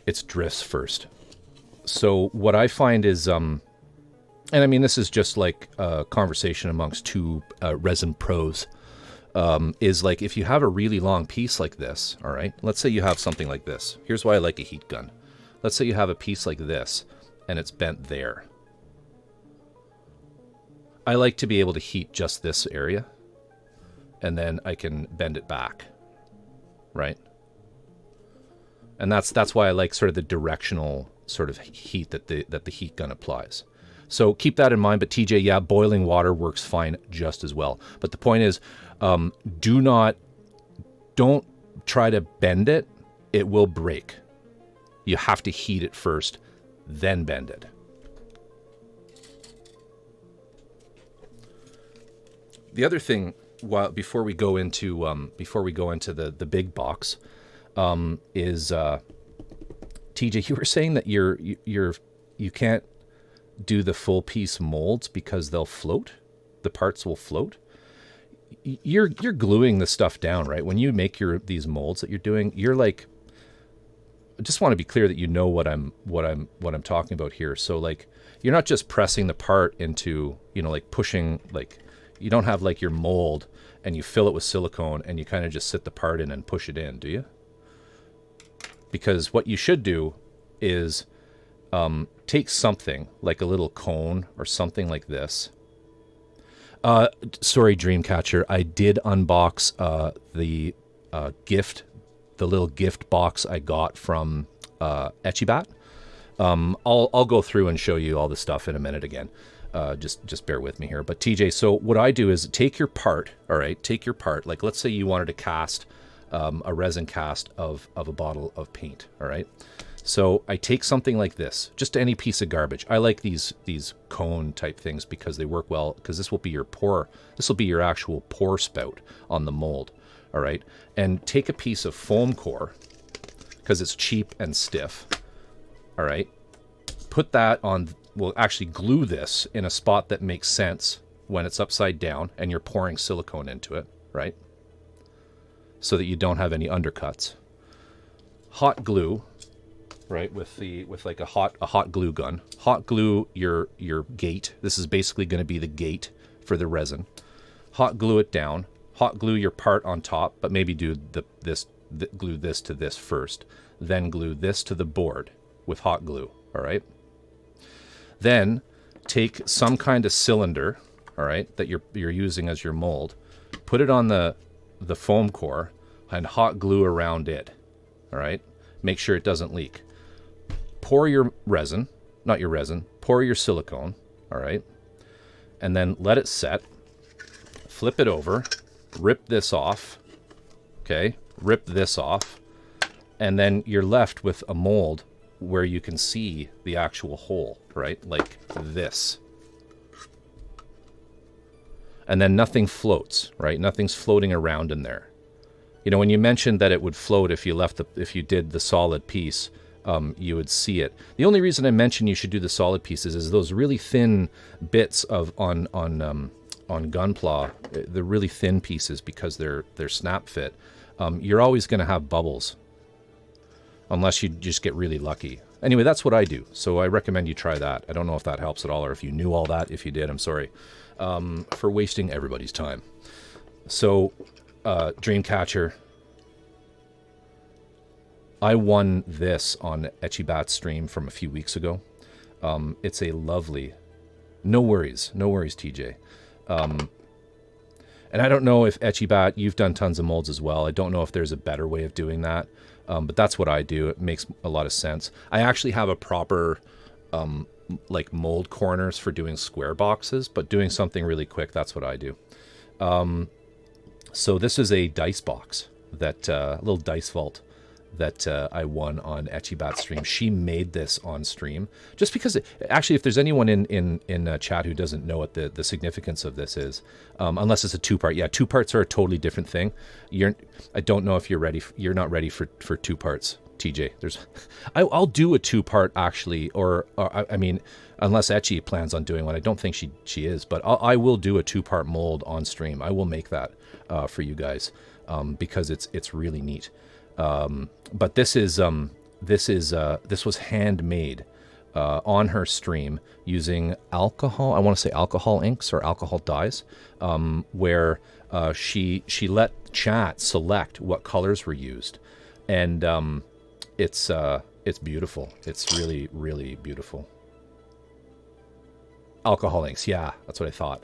It's Drift's first. So what I find is, and I mean, this is just like a conversation amongst two resin pros, is like if you have a really long piece like this, all right, let's say you have something like this. Here's why I like a heat gun. Let's say you have a piece like this and it's bent there. I like to be able to heat just this area, and then I can bend it back, right? And that's why I like sort of the directional sort of heat that the heat gun applies. So keep that in mind. But TJ, yeah, boiling water works fine just as well. But the point is, don't try to bend it. It will break. You have to heat it first, then bend it. The other thing, before we go into the big box, is TJ, you were saying that you can't do the full piece molds because they'll float. The parts will float. You're gluing the stuff down, right? When you make these molds that you're doing, you're like, I just want to be clear that you know what I'm talking about here. So like, you're not just pressing the part into, like pushing, like you don't have like your mold and you fill it with silicone and you kind of just sit the part in and push it in, do you? Because what you should do is take something like a little cone or something like this. Sorry, Dreamcatcher, I did unbox the little gift box I got from Etchibat. I'll go through and show you all the stuff in a minute again. Just bear with me here. But TJ, so what I do is take your part, all right? Take your part. Like let's say you wanted to cast a resin cast of a bottle of paint, all right? So I take something like this, just any piece of garbage. I like these cone type things because they work well, because this will be your actual pour spout on the mold, all right? And take a piece of foam core, because it's cheap and stiff, all right? Put that on, we'll actually glue this in a spot that makes sense when it's upside down and you're pouring silicone into it, right? so that you don't have any undercuts. Hot glue, right, with like a hot glue gun. Hot glue your gate. This is basically going to be the gate for the resin. Hot glue it down. Hot glue your part on top, but maybe do glue this to this first. Then glue this to the board with hot glue, all right? Then take some kind of cylinder, all right, that you're using as your mold. Put it on the foam core and hot glue around it, all right? Make sure it doesn't leak. Pour your resin, not your resin, pour your silicone, all right? And then let it set. Flip it over. Rip this off, okay? Rip this off. And then you're left with a mold where you can see the actual hole, right? Like this. And then nothing floats, right? Nothing's floating around in there. You know, when you mentioned that it would float if you did the solid piece, you would see it. The only reason I mentioned you should do the solid pieces is those really thin bits on Gunpla, the really thin pieces, because they're snap fit. You're always going to have bubbles, unless you just get really lucky. Anyway, that's what I do, so I recommend you try that. I don't know if that helps at all, or if you knew all that. If you did, I'm sorry for wasting everybody's time. So, Dreamcatcher, I won this on Etchybat's stream from a few weeks ago. It's a lovely... No worries, TJ. And I don't know if Etchybat, you've done tons of molds as well. I don't know if there's a better way of doing that, but that's what I do. It makes a lot of sense. I actually have a proper like mold corners for doing square boxes, but doing something really quick, that's what I do. So this is a dice box, that little dice vault that I won on Etchybat's stream. She made this on stream just because actually, if there's anyone in chat who doesn't know what the significance of this is, unless it's a two-part. Yeah, two parts are a totally different thing. I don't know if you're ready. You're not ready for two parts, TJ. I'll do a two-part actually, or I mean, unless Etchy plans on doing one. I don't think she is, but I will do a two-part mold on stream. I will make that for you guys because it's really neat. But this was handmade on her stream using alcohol. I want to say alcohol inks or alcohol dyes, where she let chat select what colors were used, and it's beautiful. It's really, really beautiful. Alcohol inks, yeah, that's what I thought.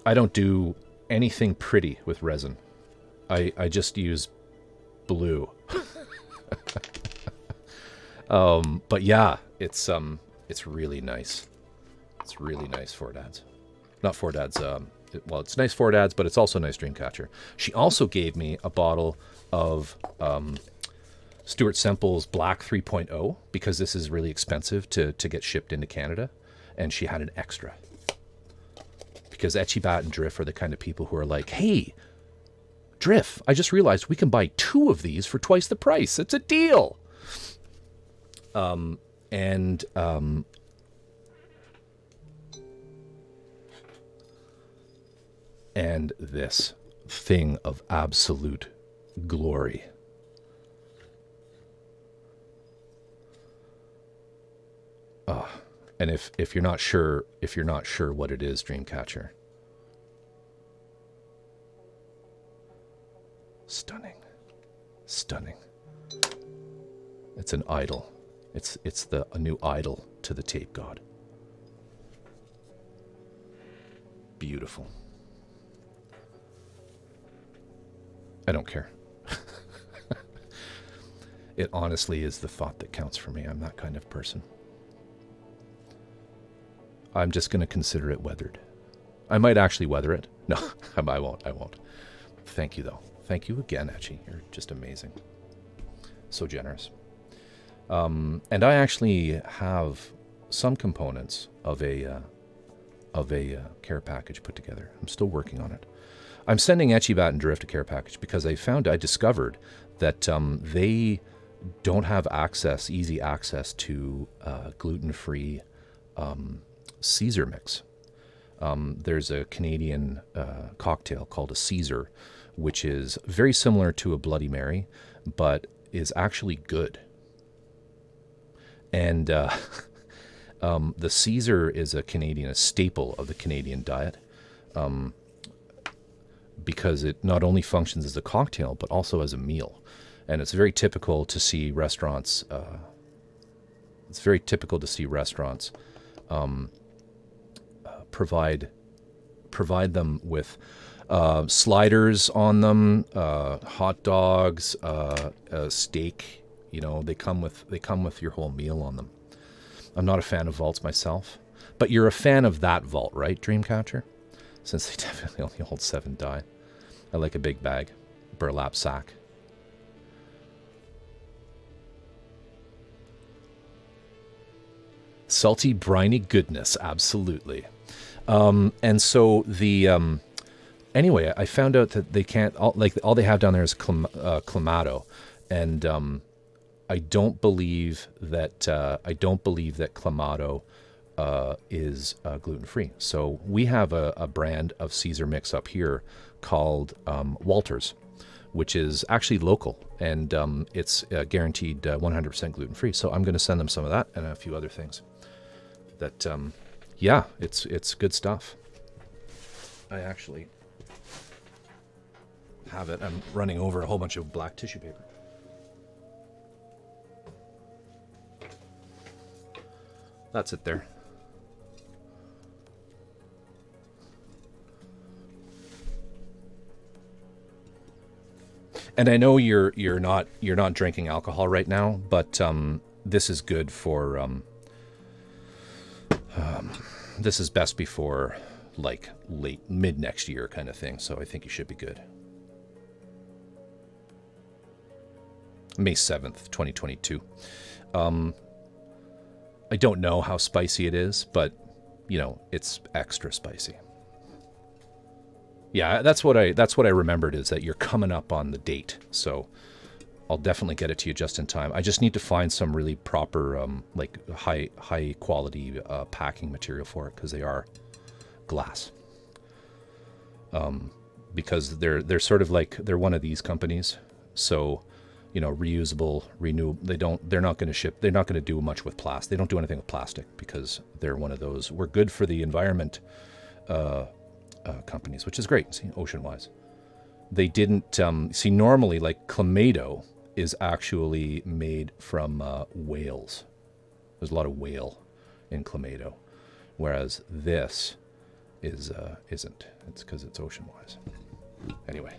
I don't do anything pretty with resin. I just use blue. But yeah, it's really nice. It's really nice for dads. Not for dads. Well, it's nice for dads, but it's also nice Dreamcatcher. She also gave me a bottle of Stuart Semple's Black 3.0 because this is really expensive to get shipped into Canada, and she had an extra. Because Etchybat and Drift are the kind of people who are like, hey, Drift, I just realized we can buy 2 of these for twice the price. It's a deal. And this thing of absolute glory. And if you're not sure what it is, Dreamcatcher. Stunning. It's an idol. It's a new idol to the tape god. Beautiful. I don't care. It honestly is the thought that counts for me. I'm that kind of person. I'm just going to consider it weathered. I might actually weather it. No, I won't. Thank you, though. Thank you again, Etchy. You're just amazing. So generous. And I actually have some components of a care package put together. I'm still working on it. I'm sending Etchybat and Drift a care package because I discovered that they don't have easy access to gluten-free Caesar mix. There's a Canadian cocktail called a Caesar, which is very similar to a Bloody Mary, but is actually good. And the Caesar is a staple of the Canadian diet, because it not only functions as a cocktail, but also as a meal. And it's very typical to see restaurants, provide them with sliders on them, hot dogs, steak. You know, they come with your whole meal on them. I'm not a fan of vaults myself, but you're a fan of that vault, right, Dreamcatcher? Since they definitely only hold 7 die. I like a big bag, burlap sack. Salty, briny goodness, absolutely. And so the anyway, I found out that they can't all they have down there is Clamato, and I don't believe that Clamato is gluten free. So we have a brand of Caesar mix up here called Walters, which is actually local, and it's guaranteed 100% gluten free. So I'm going to send them some of that and a few other things. That yeah, it's good stuff. I actually have it. I'm running over a whole bunch of black tissue paper. That's it there. And I know you're not drinking alcohol right now, but this is good for this is best before like mid next year kind of thing. So I think you should be good. May 7th, 2022. I don't know how spicy it is, but you know, it's extra spicy. Yeah, that's what I remembered, is that you're coming up on the date. So I'll definitely get it to you just in time. I just need to find some really proper like high quality packing material for it, because they are glass. Because they're sort of like, they're one of these companies. So, you know, reusable, renewable. They're not going to do much with plastic. They don't do anything with plastic, because they're one of those, we're good for the environment companies, which is great. See, ocean-wise. They didn't, see, normally like Clamato is actually made from whales. There's a lot of whale in Clamato, whereas this isn't. It's because it's ocean-wise. Anyway.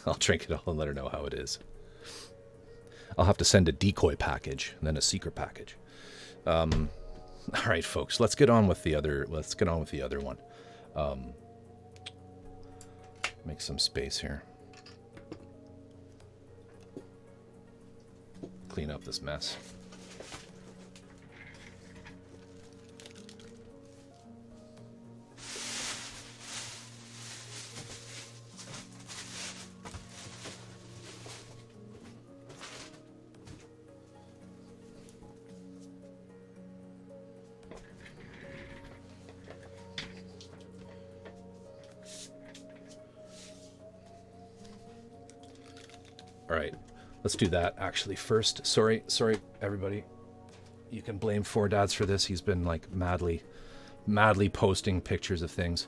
I'll drink it all and let her know how it is. I'll have to send a decoy package and then a secret package. All right, folks, let's get on with the other one. Make some space here. Clean up this mess. All right, let's do that actually first. Sorry, everybody. You can blame Four Dads for this. He's been like madly posting pictures of things.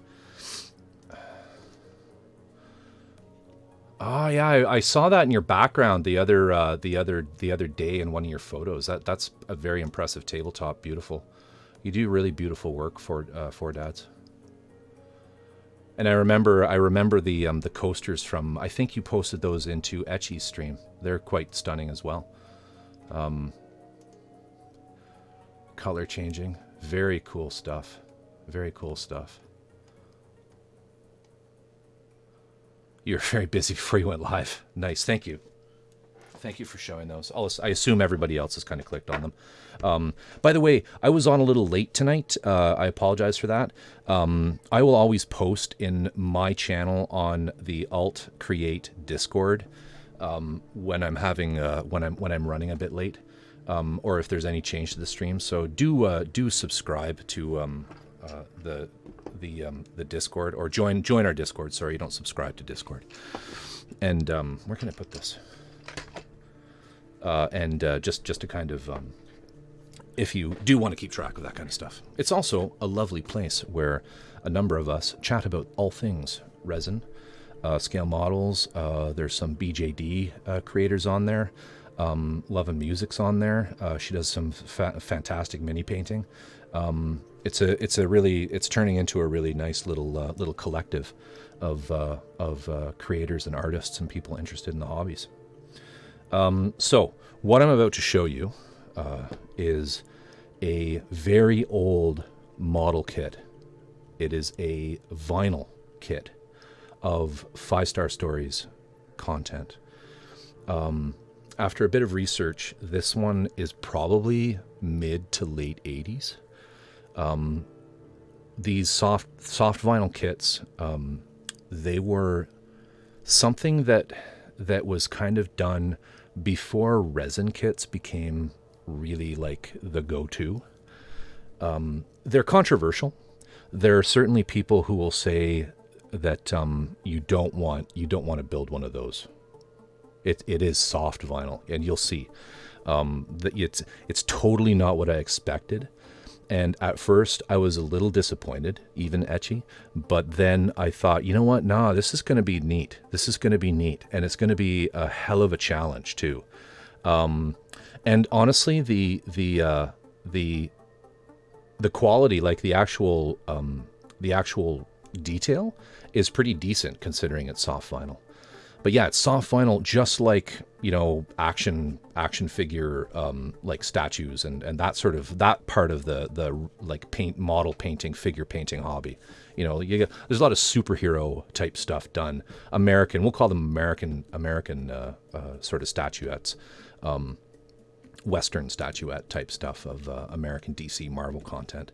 Oh yeah, I saw that in your background the other day in one of your photos. That's a very impressive tabletop. Beautiful. You do really beautiful work for Four Dads. And I remember the coasters from, I think you posted those into Etchy's stream. They're quite stunning as well. Color changing, very cool stuff. Very cool stuff. You're very busy before you went live. Nice, thank you. Thank you for showing those. I assume everybody else has kind of clicked on them. By the way, I was on a little late tonight. I apologize for that. I will always post in my channel on the Alt Create Discord when I'm having when I'm running a bit late. or if there's any change to the stream. So do subscribe to the Discord, or join our Discord. Sorry, you don't subscribe to Discord. And where can I put this? Just to kind of, if you do want to keep track of that kind of stuff. It's also a lovely place where a number of us chat about all things resin, scale models. There's some BJD creators on there. Love and Music's on there. She does some fantastic mini painting. It's turning into a really nice little collective of creators and artists and people interested in the hobbies. So what I'm about to show you is a very old model kit. It is a vinyl kit of 5-Star Stories content. After a bit of research, this one is probably mid to late 80s. These soft vinyl kits, they were something that was kind of done before resin kits became really like the go-to. They're controversial. There are certainly people who will say that you don't want to build one of those. It is soft vinyl, and you'll see that it's totally not what I expected. And at first, I was a little disappointed, even etchy. But then I thought, you know what? Nah, this is going to be neat. This is going to be neat, and it's going to be a hell of a challenge too. And honestly, the quality, like the actual detail, is pretty decent considering it's soft vinyl. But yeah, it's soft vinyl, just like, you know, action figure, like statues and that part of the like model painting, figure painting hobby. You know, there's a lot of superhero type stuff done. We'll call them American sort of statuettes, Western statuette type stuff of American DC Marvel content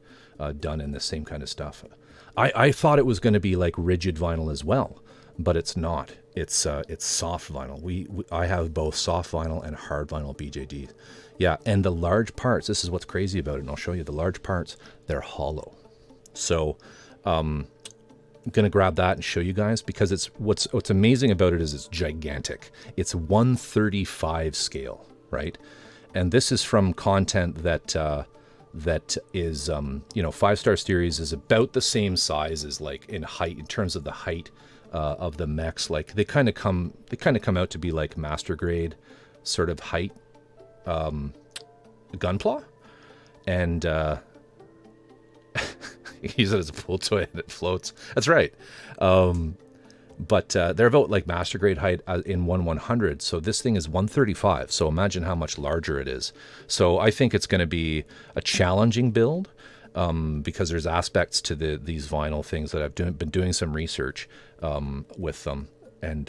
done in the same kind of stuff. I thought it was going to be like rigid vinyl as well, but it's not. It's soft vinyl. I have both soft vinyl and hard vinyl BJD. Yeah, and the large parts, this is what's crazy about it, and I'll show you the large parts, they're hollow. So I'm going to grab that and show you guys, because it's what's amazing about it is it's gigantic. It's 1/35 scale, right? And this is from content that is, 5-Star Series is about the same size as, like, in height, in terms of the height of the mechs. Like they kind of come out to be like master grade sort of height Gunpla, and use it as a pool toy and it floats. That's right. But they're about like master grade height in 1/100. So this thing is 1/35. So imagine how much larger it is. So I think it's going to be a challenging build, because there's aspects to these vinyl things that I've been doing some research with them, and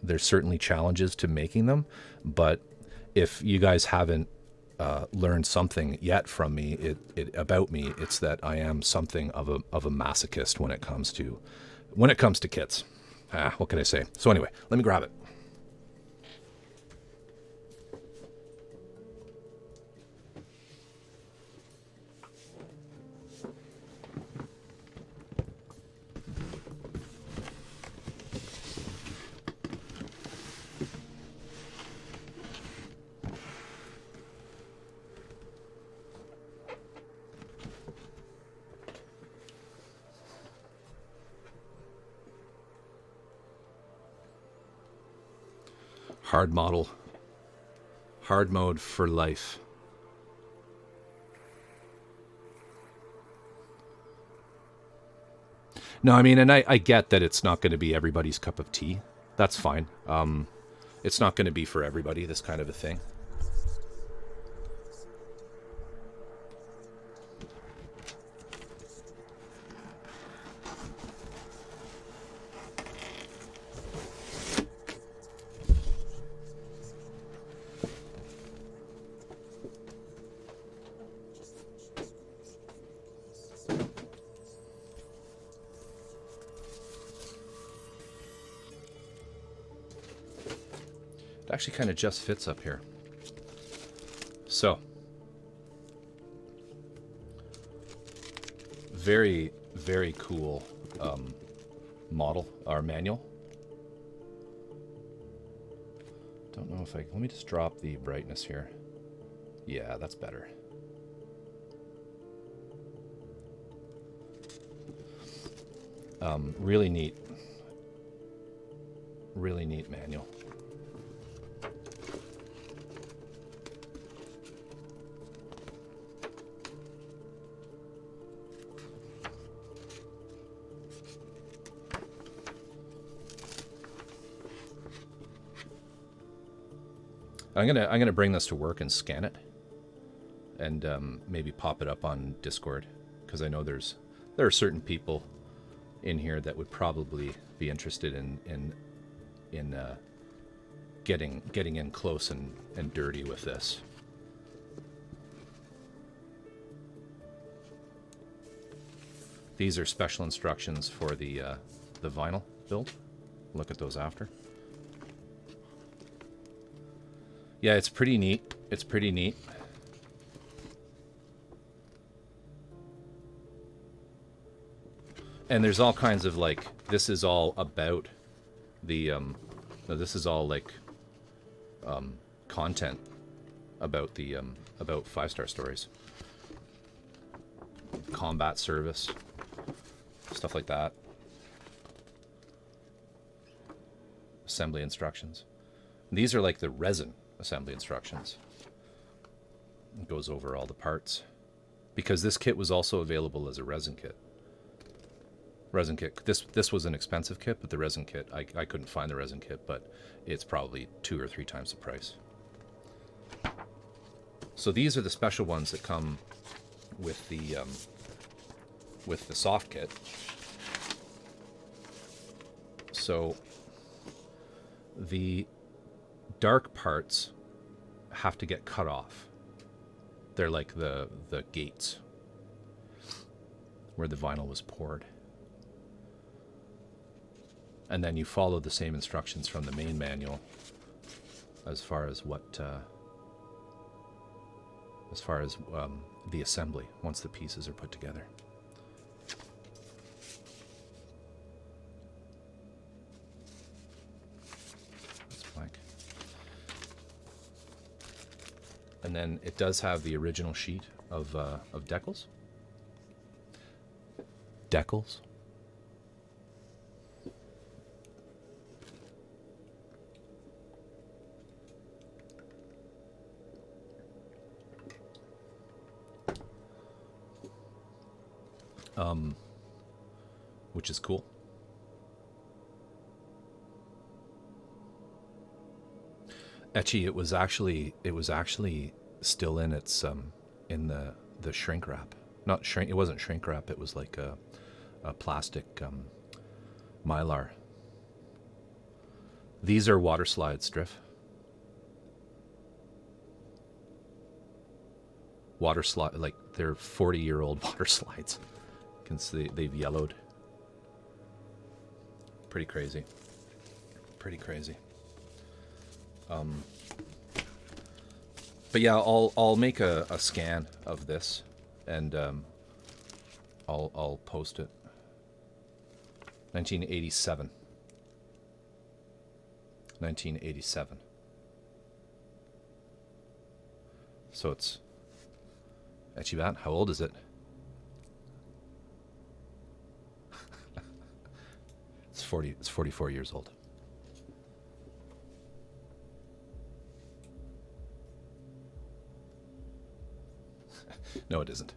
there's certainly challenges to making them. But if you guys haven't learned something yet from me, about me, it's that I am something of a masochist when it comes to kits. What can I say? So anyway, let me grab it. Hard model. Hard mode for life. No, I mean, and I get that it's not going to be everybody's cup of tea. That's fine. It's not going to be for everybody, this kind of a thing. Actually kind of just fits up here. So, very, very cool model, or manual. Don't know if let me just drop the brightness here. Yeah, that's better. Really neat. Really neat manual. I'm gonna bring this to work and scan it, and maybe pop it up on Discord, because I know there are certain people in here that would probably be interested in getting in close and dirty with this. These are special instructions for the vinyl build. Look at those after. Yeah, it's pretty neat. It's pretty neat. And there's all kinds of, like, this is all about the, no, this is all, like, content about the, about 5-star stories. Combat service. Stuff like that. Assembly instructions. And these are like the resin assembly instructions. It goes over all the parts. Because this kit was also available as a resin kit. Resin kit. This was an expensive kit, but the resin kit, I couldn't find the resin kit, but it's probably 2 or 3 times the price. So these are the special ones that come with the soft kit. So the dark parts have to get cut off. They're like the gates where the vinyl was poured. And then you follow the same instructions from the main manual as far as what the assembly once the pieces are put together. That's blank. And then it does have the original sheet of decals. Decals. Which is cool. Etchy, it was actually still in its in the shrink wrap. Not shrink. It wasn't shrink wrap. It was like a plastic mylar. These are water slides, Drift. Water slide, like they're 40-year-old water slides. You can see they've yellowed. Pretty crazy. Pretty crazy. But yeah, I'll make a scan of this, and I'll post it. 1987. 1987. So it's Etchibat, how old is it? It's 44 years old. No, it isn't.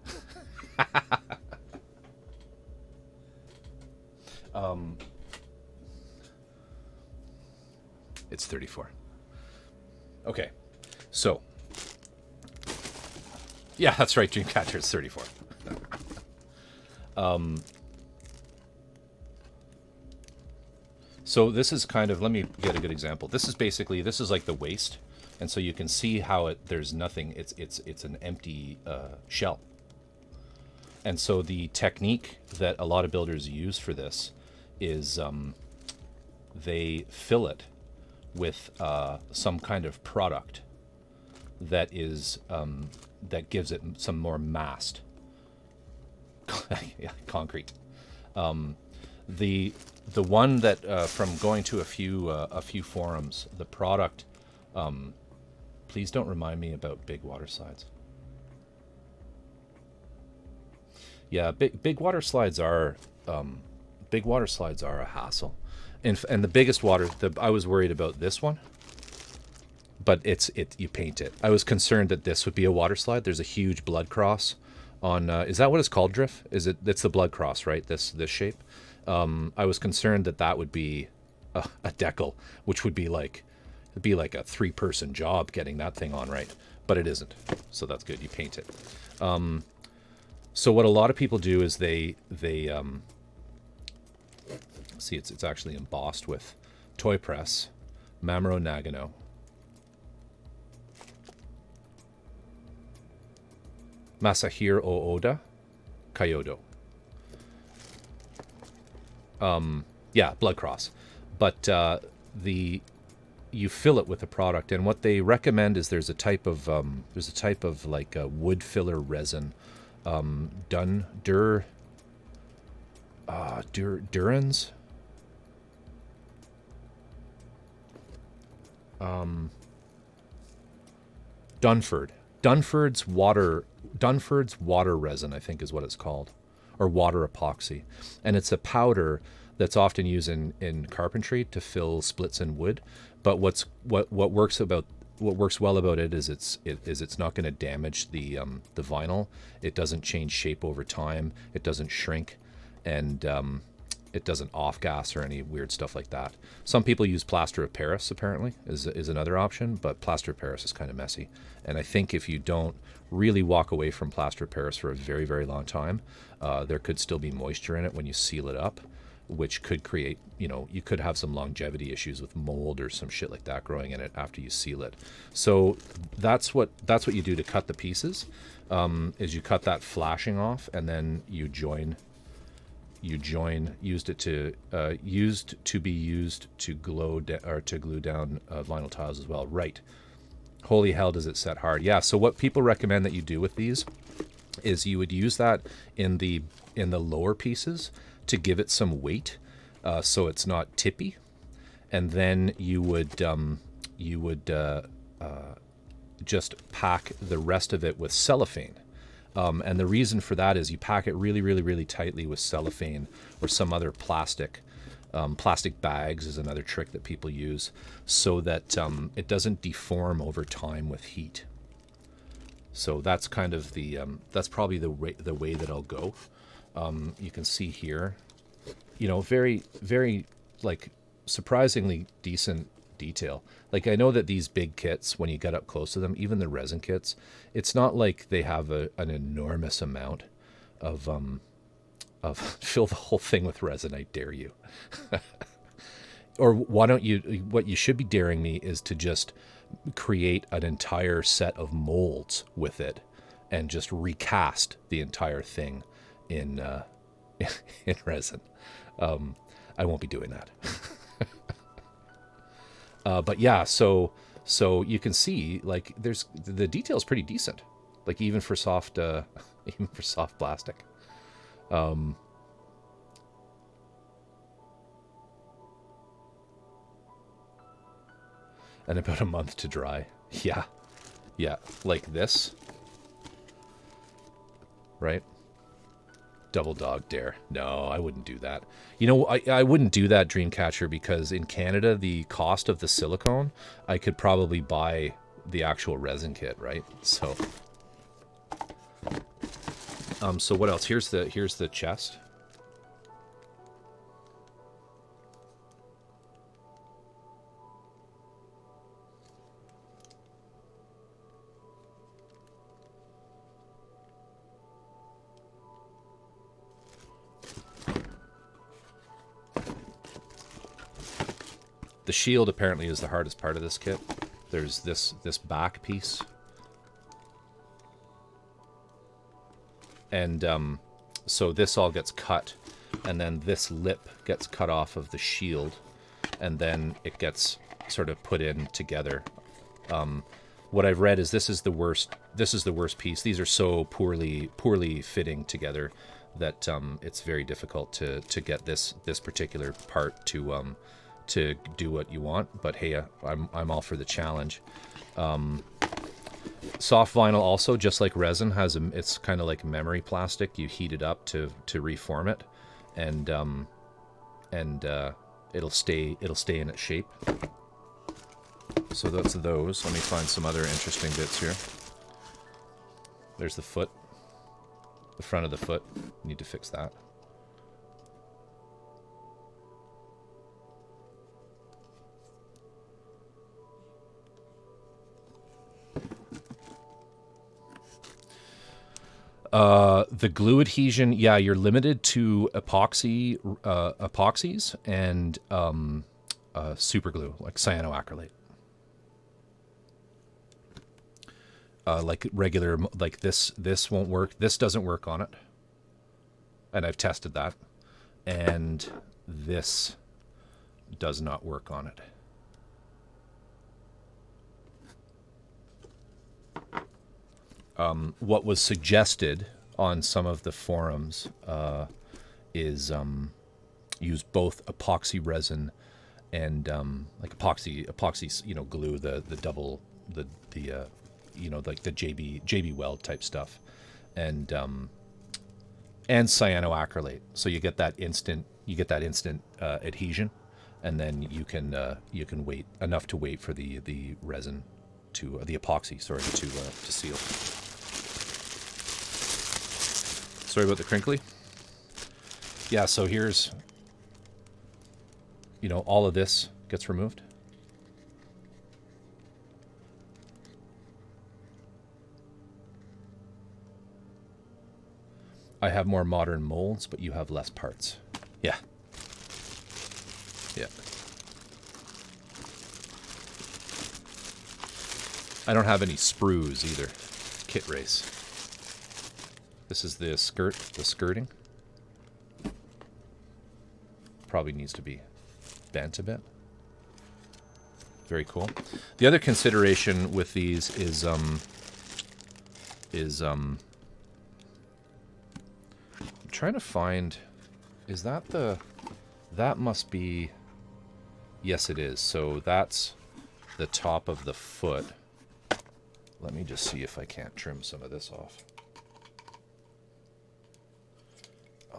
It's 34. Okay, so yeah, that's right, Dreamcatcher is 34. So this is kind of, let me get a good example. This is basically, this is like the waste. And so you can see how there's nothing, it's an empty shell. And so the technique that a lot of builders use for this is they fill it with some kind of product that is that gives it some more mast. Yeah, concrete. The one that from going to a few forums, the product. Please don't remind me about big water slides. Yeah, big water slides are a hassle, and the biggest water. I was worried about this one, but you paint it. I was concerned that this would be a water slide. There's a huge blood cross on. Is that what it's called, Drift? Is it? It's the blood cross, right? This shape. I was concerned that would be a decal, which would be like it'd be like a 3-person job getting that thing on right, but it isn't. So that's good. You paint it. So what a lot of people do is they see it's actually embossed with Toy Press, Mamuro Nagano, Masahiro Oda, Kyoto. Yeah, blood cross. But you fill it with the product, and what they recommend is there's a type of like a wood filler resin, Durans. Dunford's water resin, I think is what it's called, or water epoxy, and it's a powder that's often used in carpentry to fill splits in wood. But what works well about it is it's not going to damage the vinyl. It doesn't change shape over time. It doesn't shrink, and it doesn't off gas or any weird stuff like that. Some people use plaster of Paris, apparently, is another option, but plaster of Paris is kind of messy. And I think if you don't really walk away from plaster of Paris for a very, very long time, there could still be moisture in it when you seal it up, which could create, you could have some longevity issues with mold or some shit like that growing in it after you seal it. So that's what you do to cut the pieces, is you cut that flashing off, and then you join used to be used to glue down vinyl tiles as well. Right. Holy hell, does it set hard. Yeah, so what people recommend that you do with these is you would use that in the lower pieces to give it some weight, so it's not tippy, and then you would just pack the rest of it with cellophane. And the reason for that is you pack it really, really, really tightly with cellophane or some other plastic. Plastic bags is another trick that people use, so that it doesn't deform over time with heat. So that's kind of that's probably the way that I'll go. You can see here, very, very, like, surprisingly decent detail. Like, I know that these big kits, when you get up close to them, even the resin kits, it's not like they have an enormous amount of fill the whole thing with resin, I dare you. Or why don't you, what you should be daring me is to just create an entire set of molds with it and just recast the entire thing in resin. I won't be doing that. But yeah, so you can see, like, the detail's pretty decent, like even for soft plastic. And about a month to dry. Yeah, like this, right? Double dog dare. No, I wouldn't do that. I wouldn't do that, Dreamcatcher, because in Canada, the cost of the silicone, I could probably buy the actual resin kit, right? So what else? Here's the chest. The shield apparently is the hardest part of this kit. There's this back piece. And so this all gets cut, and then this lip gets cut off of the shield, and then it gets sort of put in together. what I've read is this is the worst. This is the worst piece. These are so poorly fitting together that it's very difficult to get this particular part to do what you want. But hey, I'm all for the challenge. Soft vinyl also, just like resin, has it's kind of like memory plastic. You heat it up to reform it, and it'll stay in its shape. So that's those. Let me find some other interesting bits here. There's the foot, the front of the foot. Need to fix that. The glue adhesion, yeah, you're limited to epoxies and super glue, like cyanoacrylate. Like regular, like this won't work. This doesn't work on it. And I've tested that. And this does not work on it. What was suggested on some of the forums is use both epoxy resin and like epoxy, you know, glue, the double, you know, like the JB Weld type stuff, and cyanoacrylate. So you get that instant adhesion, and then you can wait enough to wait for the resin to the epoxy, sorry, to seal. Sorry about the crinkly. Yeah, so here's, you know, all of this gets removed. I have more modern molds, but you have less parts. Yeah. Yeah. I don't have any sprues either. It's kit race. This is the skirting. Probably needs to be bent a bit. Very cool. The other consideration with these is I'm trying to find, is that that must be, yes it is. So that's the top of the foot. Let me just see if I can't trim some of this off.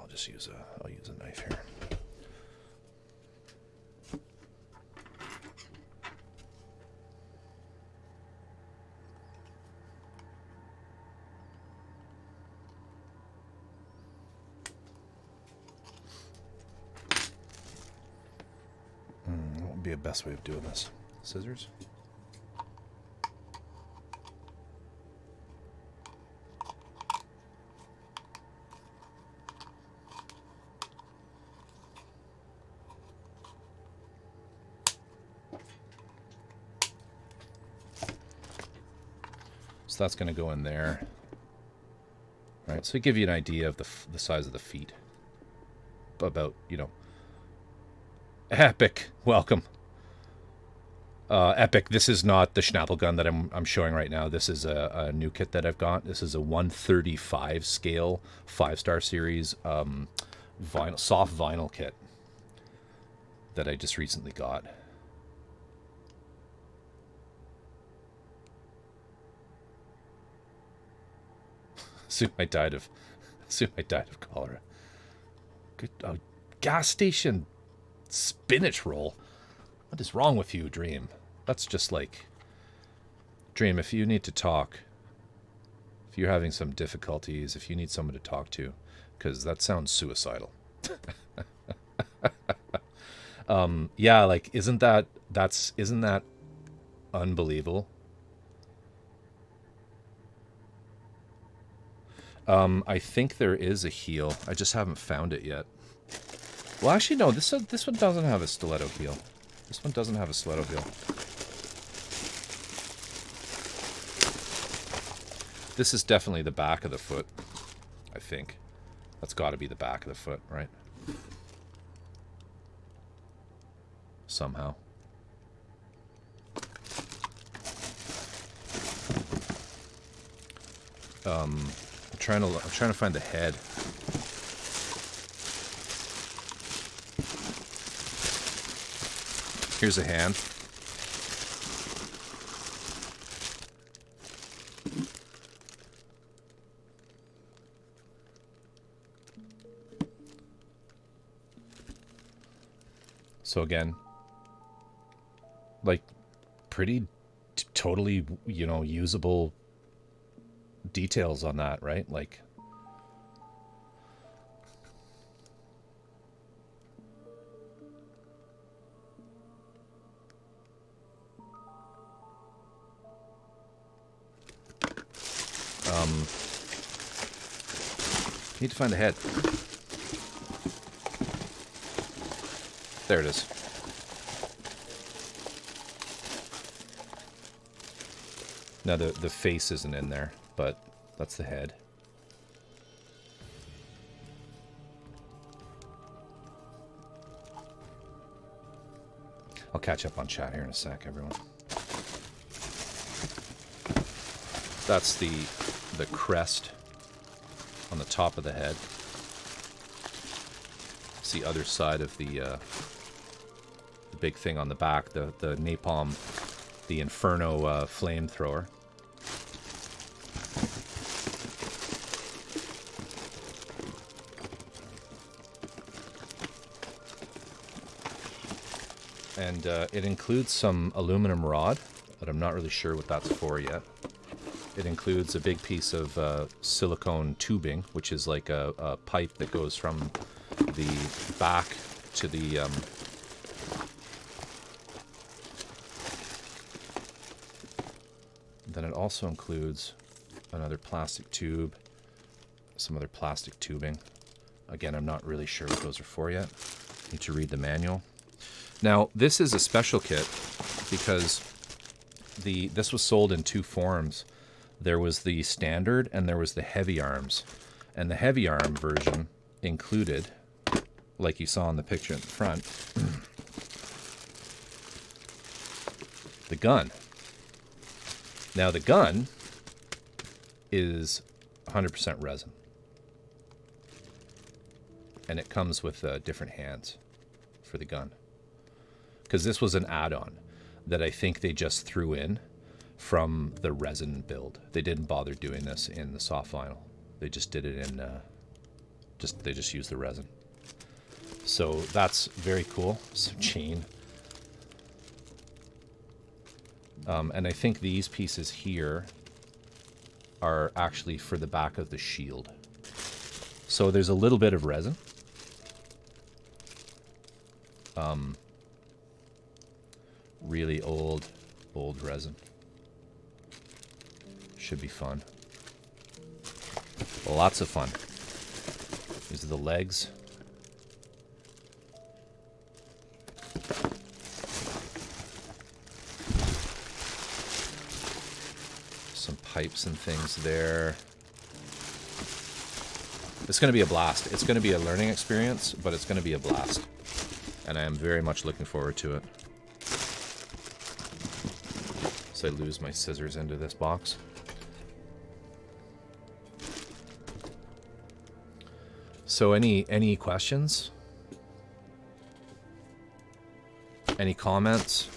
I'll use a knife here. What would be a best way of doing this? Scissors? So that's going to go in there. All right, so to give you an idea of the size of the feet. About, you know. Epic, welcome. Epic, this is not the Schnabelgun that I'm showing right now. This is a new kit that I've got. This is a 135 scale 5-star series soft vinyl kit that I just recently got. Soon I died of cholera. Good, gas station spinach roll. What is wrong with you, Dream? That's just like, Dream, if you need to talk, if you're having some difficulties, if you need someone to talk to, because that sounds suicidal. Yeah, like, isn't that unbelievable? I think there is a heel. I just haven't found it yet. Well, actually, no. This one doesn't have a stiletto heel. This one doesn't have a stiletto heel. This is definitely the back of the foot, I think. That's got to be the back of the foot, right? Somehow. I'm trying to find the head. Here's a hand. So again, like pretty totally, you know, usable details on that, right? Like need to find the head. There it is. Now the face isn't in there, but that's the head. I'll catch up on chat here in a sec, everyone. That's the crest on the top of the head. It's the other side of the big thing on the back, the napalm, the Inferno flamethrower. And it includes some aluminum rod, but I'm not really sure what that's for yet. It includes a big piece of silicone tubing, which is like a pipe that goes from the back to the then it also includes another plastic tube, some other plastic tubing. Again, I'm not really sure what those are for yet. Need to read the manual. Now, this is a special kit because this was sold in two forms. There was the standard and there was the heavy arms. And the heavy arm version included, like you saw in the picture in the front, the gun. Now the gun is 100% resin. And it comes with different hands for the gun. Because this was an add-on that I think they just threw in from the resin build. They didn't bother doing this in the soft vinyl. They just did it in, they just used the resin. So that's very cool. Some chain. And I think these pieces here are actually for the back of the shield. So there's a little bit of resin. Really old resin. Should be fun. Lots of fun. These are the legs. Some pipes and things there. It's going to be a blast. It's going to be a learning experience, but it's going to be a blast. And I am very much looking forward to it. So I lose my scissors into this box. So any questions? Any comments?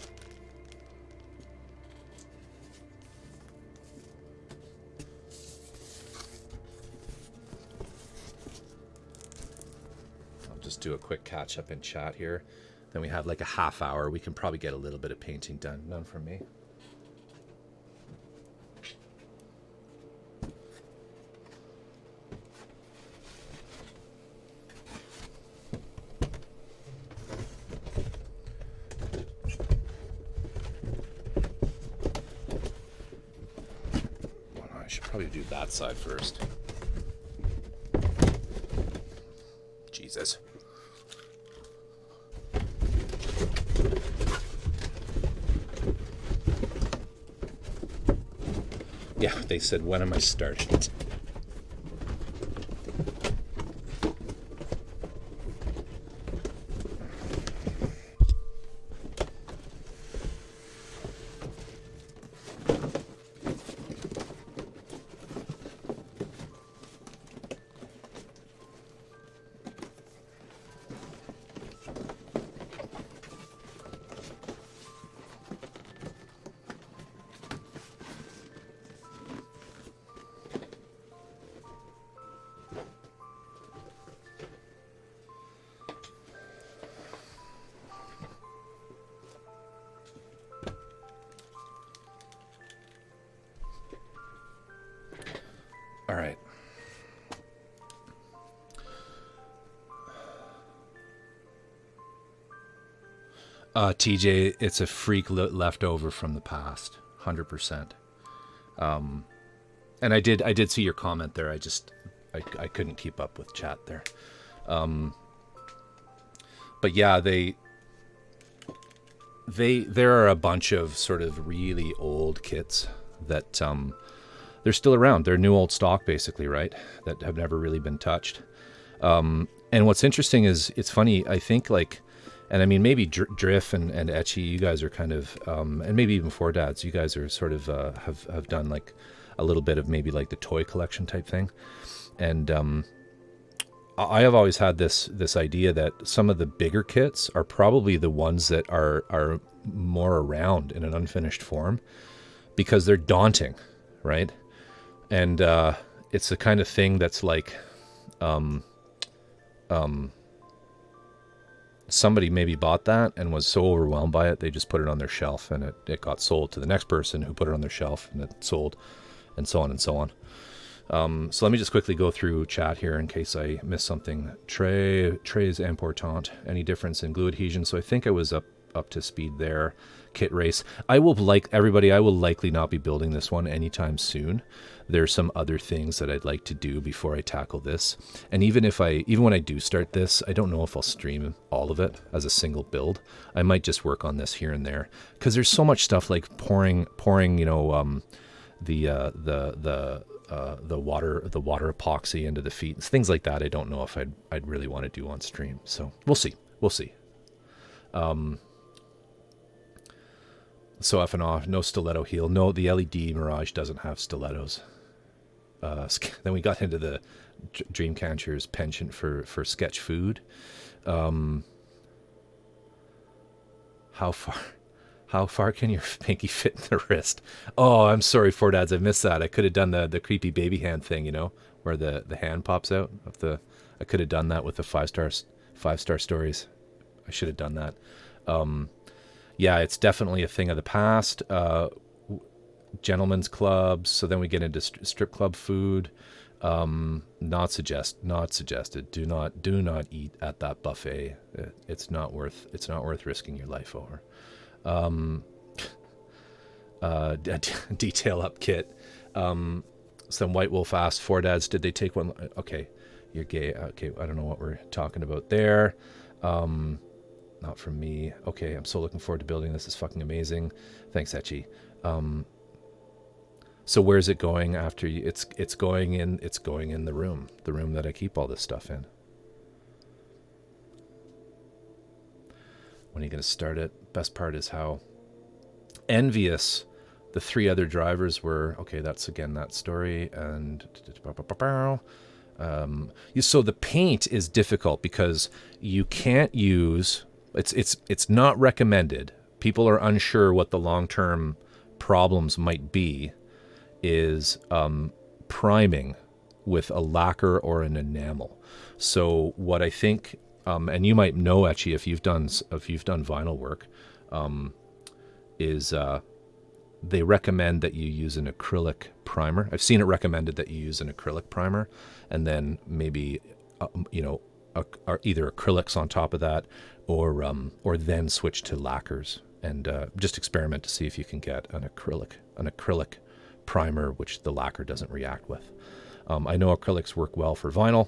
I'll just do a quick catch up in chat here. Then we have like a half hour. We can probably get a little bit of painting done. None from me. Probably do that side first. Jesus. Yeah, they said, when am I starting? TJ, it's a freak leftover from the past, 100%. And I did see your comment there. I couldn't keep up with chat there. But yeah, there are a bunch of sort of really old kits that they're still around. They're new old stock, basically, right? That have never really been touched. And what's interesting is, it's funny, I think, like, and I mean, maybe Drift and Etchy, you guys are kind of, and maybe even Four Dads, you guys are sort of have done like a little bit of maybe like the toy collection type thing. And I have always had this idea that some of the bigger kits are probably the ones that are more around in an unfinished form, because they're daunting, right? And it's the kind of thing that's like, somebody maybe bought that and was so overwhelmed by it, they just put it on their shelf, and it got sold to the next person who put it on their shelf, and it sold, and so on and so on. So let me just quickly go through chat here in case I missed something. Très important. Any difference in glue adhesion? So I think I was up to speed there. Kit race. I will likely not be building this one anytime soon. There's some other things that I'd like to do before I tackle this. And even when I do start this, I don't know if I'll stream all of it as a single build. I might just work on this here and there, because there's so much stuff like pouring, the water epoxy into the feet, things like that. I don't know if I'd really want to do on stream. So we'll see. So F and off, no stiletto heel. No, the LED Mirage doesn't have stilettos. Then we got into the Dreamcatcher's penchant for sketch food. How far can your pinky fit in the wrist? Oh, I'm sorry, Four Dads, I missed that. I could have done the creepy baby hand thing, where the hand pops out of the. I could have done that with the five star stories. I should have done that. Yeah, it's definitely a thing of the past. Gentlemen's clubs. So then we get into strip club food. Not suggested. Do not eat at that buffet. It's not worth risking your life over. Detail up kit. Some White Wolf asked, Four Dads, did they take one? Okay, you're gay. Okay, I don't know what we're talking about there. Not from me. Okay, I'm so looking forward to building this. It's fucking amazing. Thanks, Etchy. So where's it going after you? It's going in the room that I keep all this stuff in. When are you going to start it? Best part is how envious the three other drivers were. Okay, that's again that story. And so the paint is difficult because you can't use. It's not recommended. People are unsure what the long-term problems might be. Is priming with a lacquer or an enamel. So what I think, and you might know, Etchy, if you've done vinyl work, is they recommend that you use an acrylic primer. I've seen it recommended that you use an acrylic primer, and then maybe either acrylics on top of that, or then switch to lacquers, and just experiment to see if you can get an acrylic primer which the lacquer doesn't react with. I know acrylics work well for vinyl.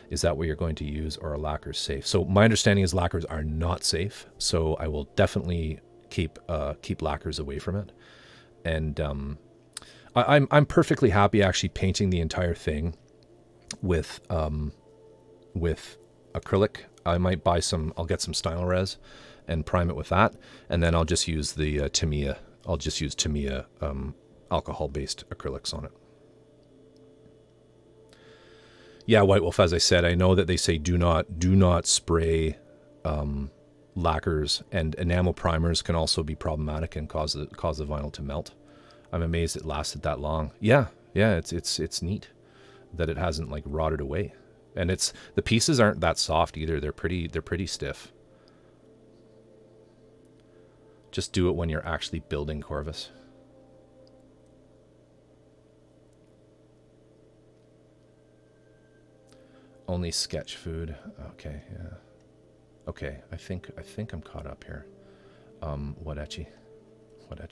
Is that what you're going to use, or are lacquers safe? So my understanding is lacquers are not safe, so I will definitely keep lacquers away from it. And I'm perfectly happy actually painting the entire thing with acrylic. I might buy I'll get some Stylorez and prime it with that, and then I'll just use the Tamiya. I'll just use Tamiya alcohol-based acrylics on it. Yeah, White Wolf, as I said, I know that they say do not spray lacquers, and enamel primers can also be problematic and cause the vinyl to melt. I'm amazed it lasted that long. Yeah, it's neat that it hasn't like rotted away. And the pieces aren't that soft either. They're pretty stiff. Just do it when you're actually building Corvus. Only sketch food. Okay, yeah. Okay, I think I'm caught up here. what Etchy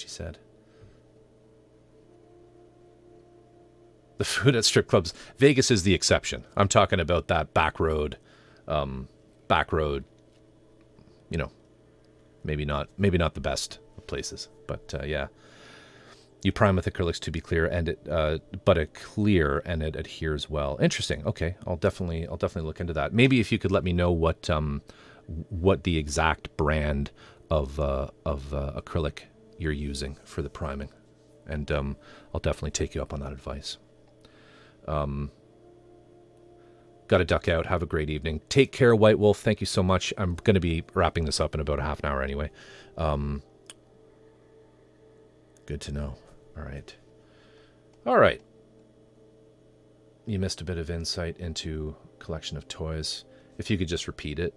said. The food at strip clubs, Vegas is the exception. I'm talking about that back road, you know, maybe not the best of places, but yeah. You prime with acrylics to be clear, and it adheres well. Interesting. Okay, I'll definitely look into that. Maybe if you could let me know what the exact brand of acrylic you're using for the priming, and I'll definitely take you up on that advice. Got to duck out. Have a great evening. Take care, White Wolf. Thank you so much. I'm going to be wrapping this up in about a half an hour anyway. Good to know. All right. You missed a bit of insight into collection of toys. If you could just repeat it.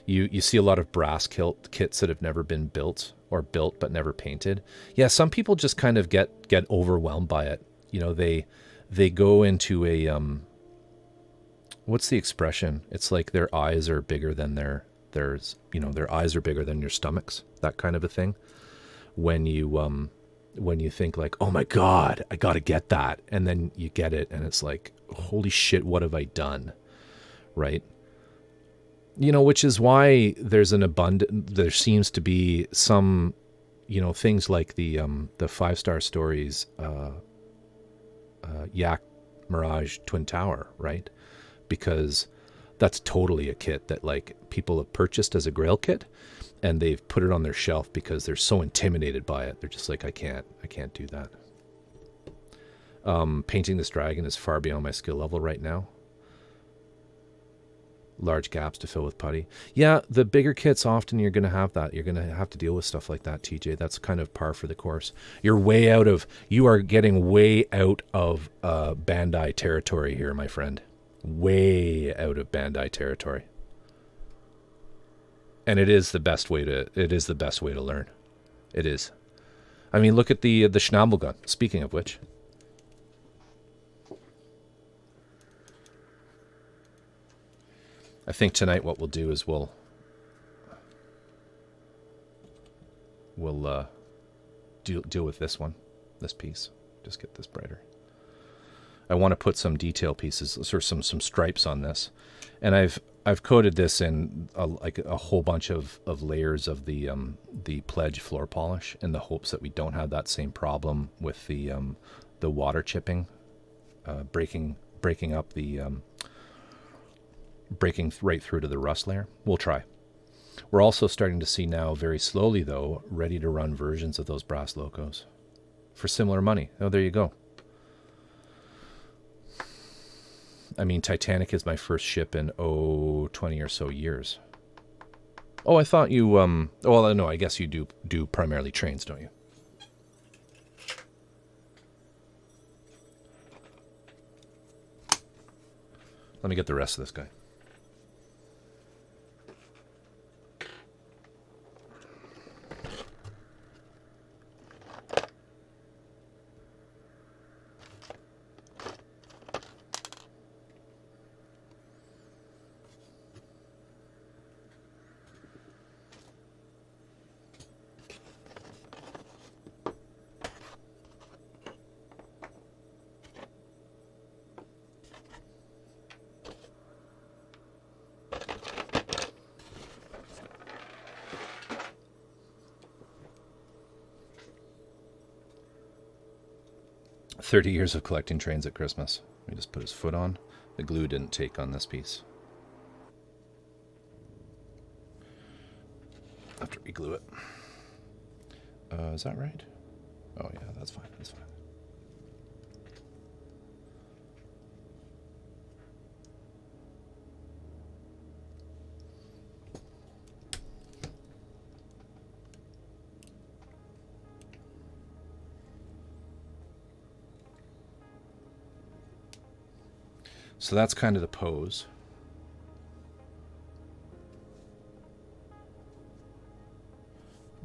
You see a lot of brass kits that have never been built or built but never painted. Yeah, some people just kind of get overwhelmed by it. You know, they go into a what's the expression? It's like their eyes are bigger than their eyes are bigger than your stomachs, that kind of a thing. When you think like, oh my God, I got to get that. And then you get it and it's like, holy shit, what have I done? Right. You know, which is why there seems to be some, things like the 5-star stories, Yak Mirage Twin Tower, right? Because that's totally a kit that like people have purchased as a grail kit and they've put it on their shelf because they're so intimidated by it. They're just like, I can't do that. Painting this dragon is far beyond my skill level right now. Large gaps to fill with putty. Yeah, the bigger kits, often you're going to have that. You're going to have to deal with stuff like that, TJ. That's kind of par for the course. You are getting way out of Bandai territory here, my friend. Way out of Bandai territory. And it is the best way to learn. It is. I mean, look at the Schnabelgun. Speaking of which, I think tonight what we'll do is we'll deal with this piece. Just get this brighter. I want to put some detail pieces, or some stripes on this, and I've coated this in a whole bunch of layers of the Pledge floor polish in the hopes that we don't have that same problem with the water chipping, breaking up the breaking right through to the rust layer. We'll try. We're also starting to see now, very slowly though, ready to run versions of those brass locos for similar money. Oh, there you go. I mean, Titanic is my first ship in 20 or so years. Oh, I thought you well, no, I guess you do primarily trains, don't you? Let me get the rest of this guy. "30 years of collecting trains at Christmas." He just put his foot on. The glue didn't take on this piece. I have to reglue it. Is that right? Oh yeah, that's fine. That's fine. So that's kind of the pose.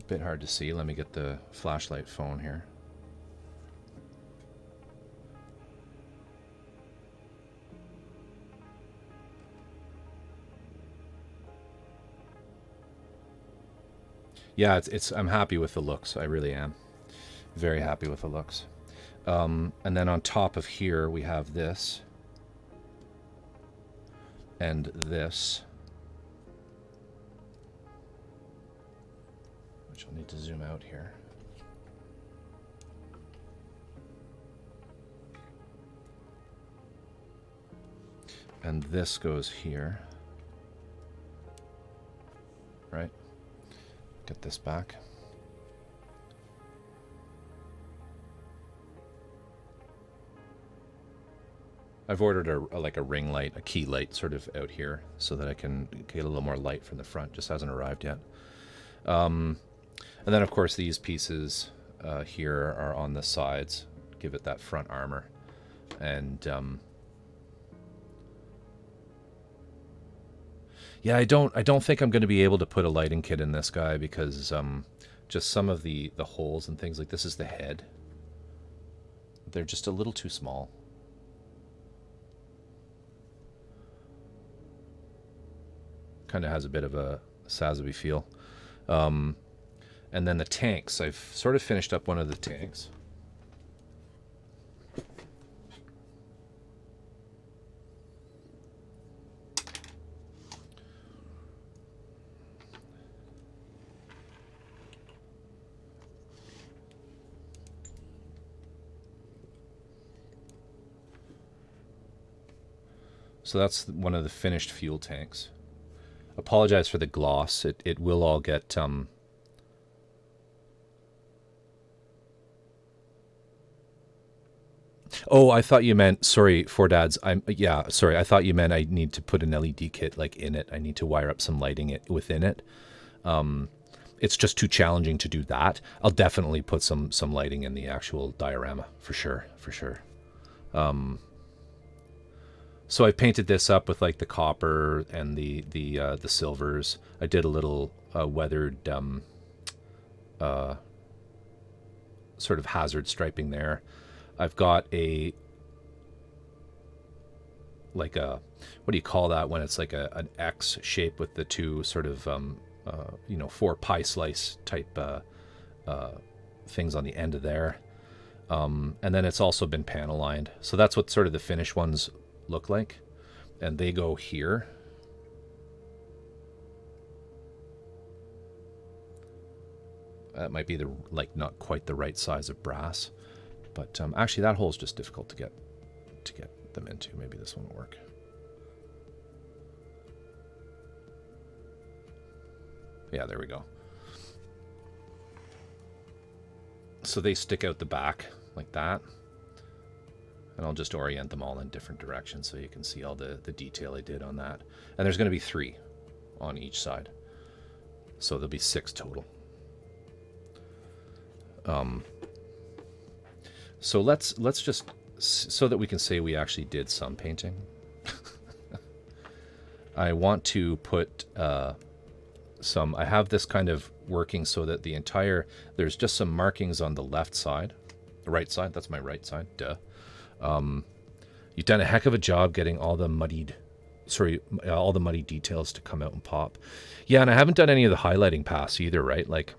A bit hard to see. Let me get the flashlight phone here. Yeah, I'm happy with the looks. I really am. Very happy with the looks. And then on top of here, we have this. And this. Which I'll need to zoom out here. And this goes here. Right? Get this back. I've ordered like a ring light, a key light sort of out here so that I can get a little more light from the front. Just hasn't arrived yet. And then of course these pieces here are on the sides, give it that front armor. And yeah, I don't think I'm going to be able to put a lighting kit in this guy because just some of the holes and things, like this is the head. They're just a little too small. Kind of has a bit of a Sazaby feel. And then the tanks. I've sort of finished up one of the tanks. So that's one of the finished fuel tanks. Apologize for the gloss. It will all get Oh, I thought you meant, sorry, Four Dads. Yeah, sorry. I thought you meant I need to put an LED kit like in it. I need to wire up some lighting within it. It's just too challenging to do that. I'll definitely put some lighting in the actual diorama for sure, for sure. So I painted this up with like the copper and the silvers. I did a little weathered sort of hazard striping there. I've got like a, what do you call that when it's like an X shape with the two sort of you know, 4 pie slice type things on the end of there. And then it's also been panel lined. So that's what sort of the finished ones look like. And they go here. That might be the, like, not quite the right size of brass. But actually that hole is just difficult to get them into. Maybe this one will work. Yeah, there we go. So they stick out the back like that. And I'll just orient them all in different directions so you can see all the detail I did on that. And there's going to be 3 on each side. So there'll be 6 total. So let's just, so that we can say we actually did some painting. I want to put some, I have this kind of working so that the entire, there's just some markings on the left side, the right side, that's my right side, duh. You've done a heck of a job getting all the muddy details to come out and pop. Yeah, and I haven't done any of the highlighting pass either, right? Like,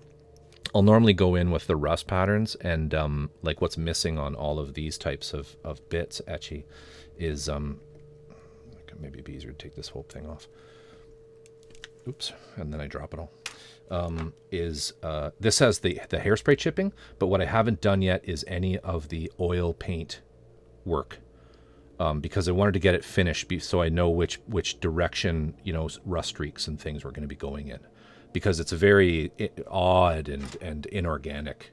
I'll normally go in with the rust patterns, and like what's missing on all of these types of bits, etchy, is maybe it'd be easier to take this whole thing off. Oops, and then I drop it all. This has the hairspray chipping, but what I haven't done yet is any of the oil paint work, because I wanted to get it finished so I know which direction, you know, rust streaks and things were going to be going in, because it's a very odd and inorganic,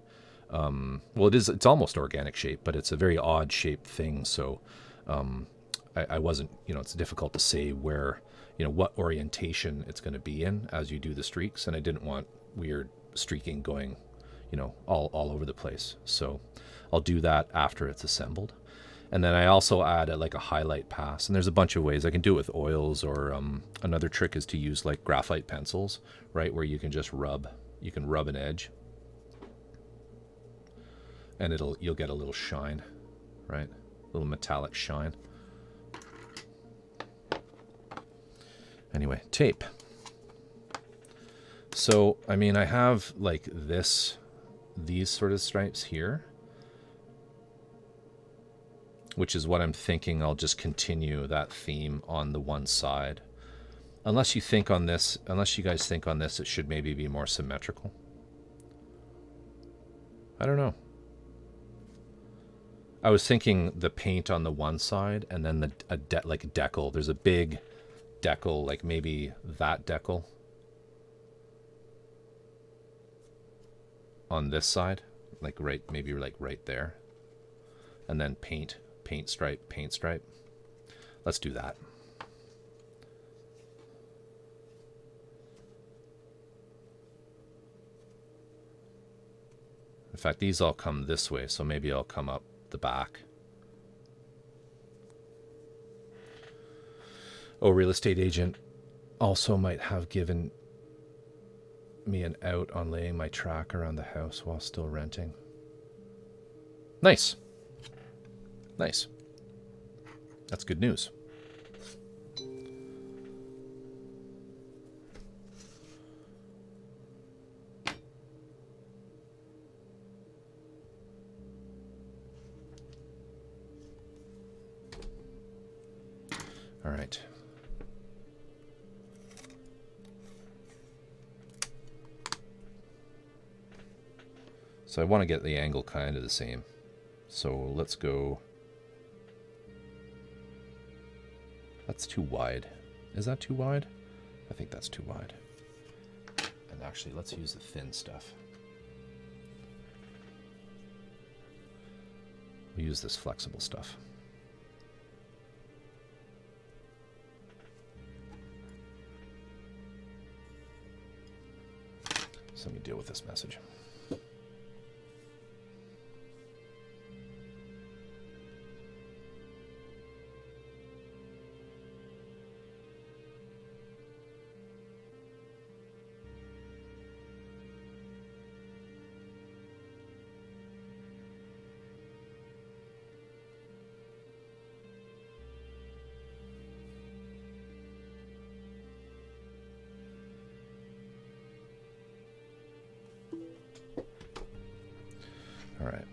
well, it's almost organic shape, but it's a very odd shaped thing. So I wasn't, you know, it's difficult to say where, you know, what orientation it's going to be in as you do the streaks, and I didn't want weird streaking going, you know, all over the place. So I'll do that after it's assembled. And then I also add like a highlight pass, and there's a bunch of ways I can do it with oils, or another trick is to use like graphite pencils, right, where you can just rub an edge, and you'll get a little shine, right, a little metallic shine. Anyway, tape. So, I mean, I have like these sort of stripes here, which is what I'm thinking. I'll just continue that theme on the one side. Unless you think on this, unless you guys think on this, it should maybe be more symmetrical. I don't know. I was thinking the paint on the one side and then like a decal. There's a big decal, like maybe that decal on this side, like maybe like right there. And then paint stripe, paint stripe. Let's do that. In fact, these all come this way, so maybe I'll come up the back. Oh, real estate agent also might have given me an out on laying my track around the house while still renting. Nice. Nice. That's good news. All right. So I want to get the angle kind of the same. So let's go. That's too wide. Is that too wide? I think that's too wide. And actually, let's use the thin stuff. We'll use this flexible stuff. So let me deal with this message. All right.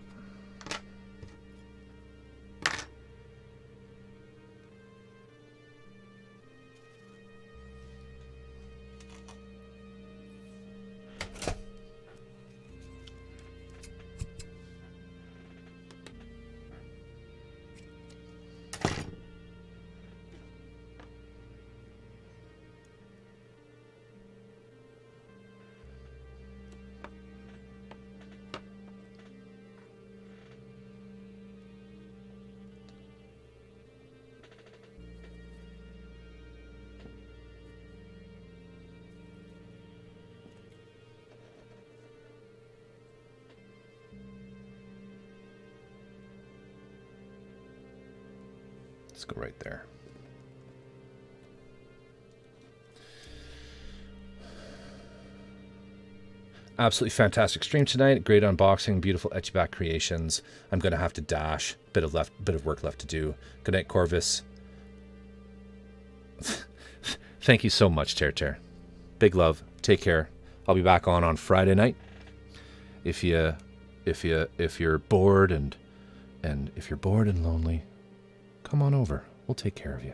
Let's go right there. Absolutely fantastic stream tonight. Great unboxing, beautiful etchy back creations. I'm gonna have to dash. Bit of work left to do. Good night, Corvus. Thank you so much, Ter. Big love. Take care. I'll be back on Friday night. If you're bored and if you're bored and lonely, come on over. We'll take care of you.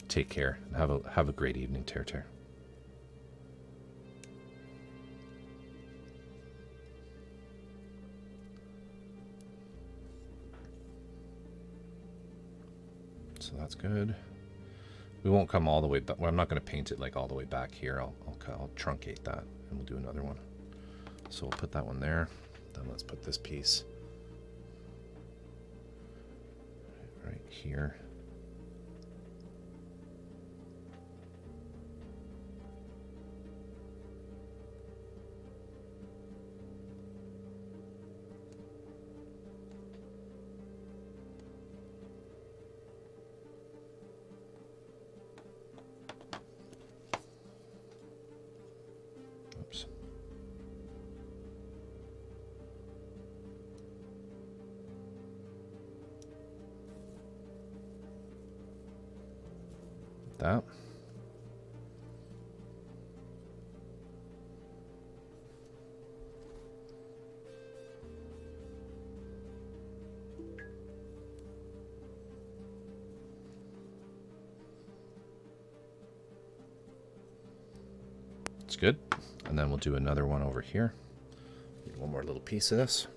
Take care and have a great evening, Ter. So that's good. We won't come all the way back. Well, I'm not going to paint it like all the way back here. I'll truncate that and we'll do another one. So we'll put that one there. Then let's put this piece right here. Oops. that. It's good. And then we'll do another one over here. Need one more little piece of this.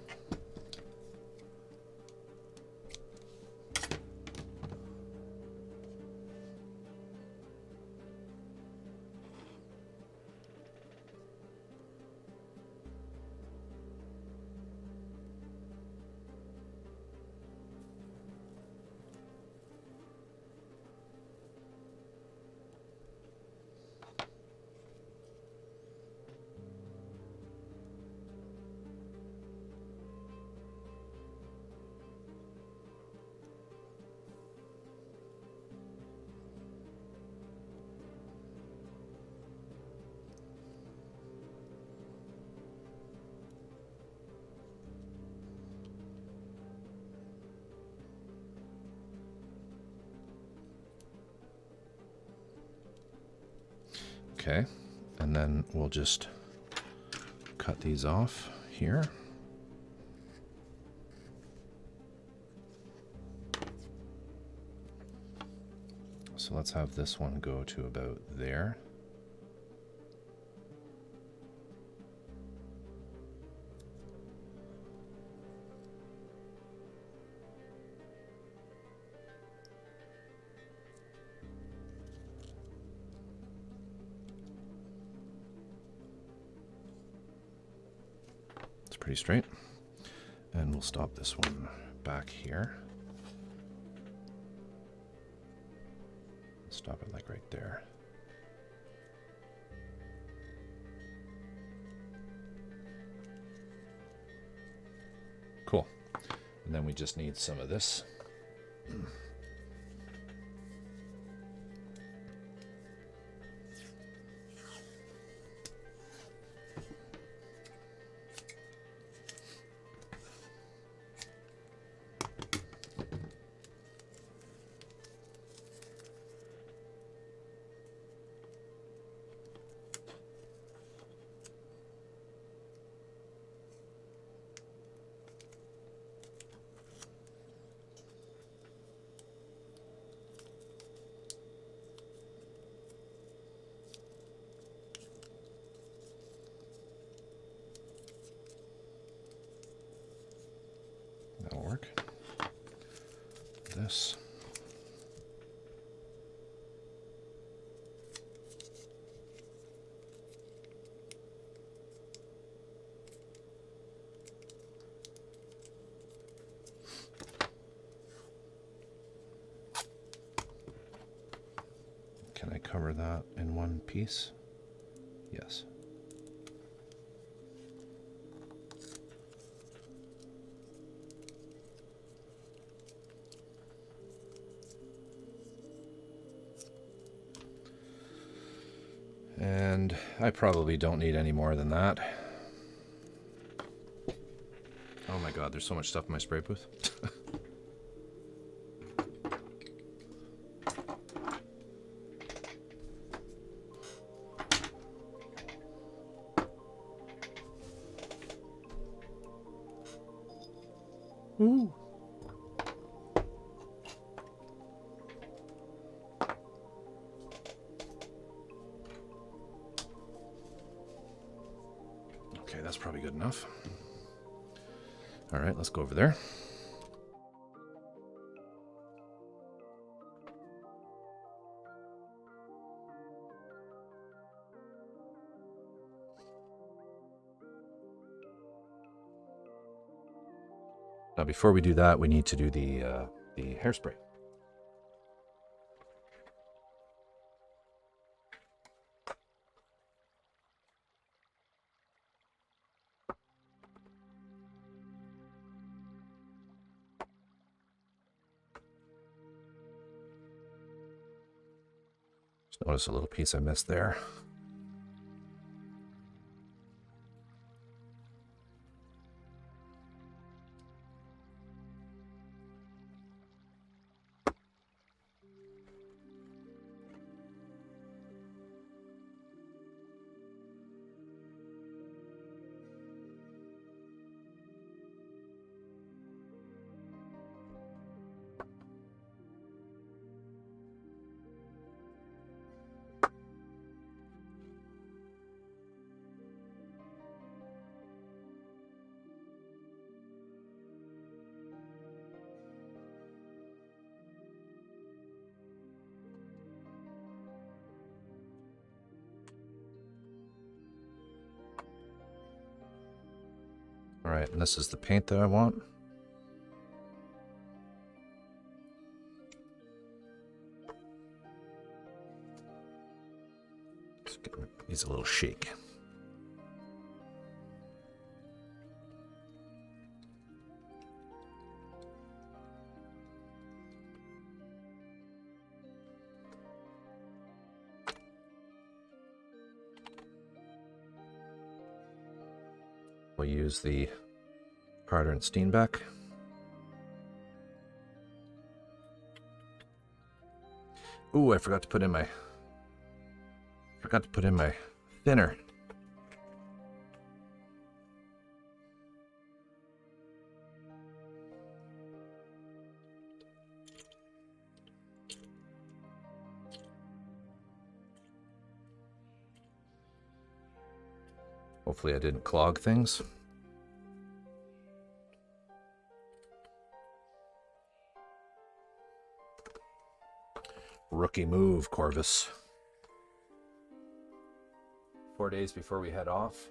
Okay, and then we'll just cut these off here. So let's have this one go to about there. Pretty straight. And we'll stop this one back here. Stop it like right there. Cool. And then we just need some of this. That'll work. This. Can I cover that in one piece? Yes. And I probably don't need any more than that. Oh my god, there's so much stuff in my spray booth. Ooh. Okay, that's probably good enough. All right, let's go over there. Now, before we do that, we need to do the hairspray. Just notice a little piece I missed there. Alright, and this is the paint that I want. Needs a little shake. We'll use the Harder and Steenbeck. Ooh, I forgot to put in my thinner. Hopefully I didn't clog things. Rookie move, Corvus. 4 days before we head off.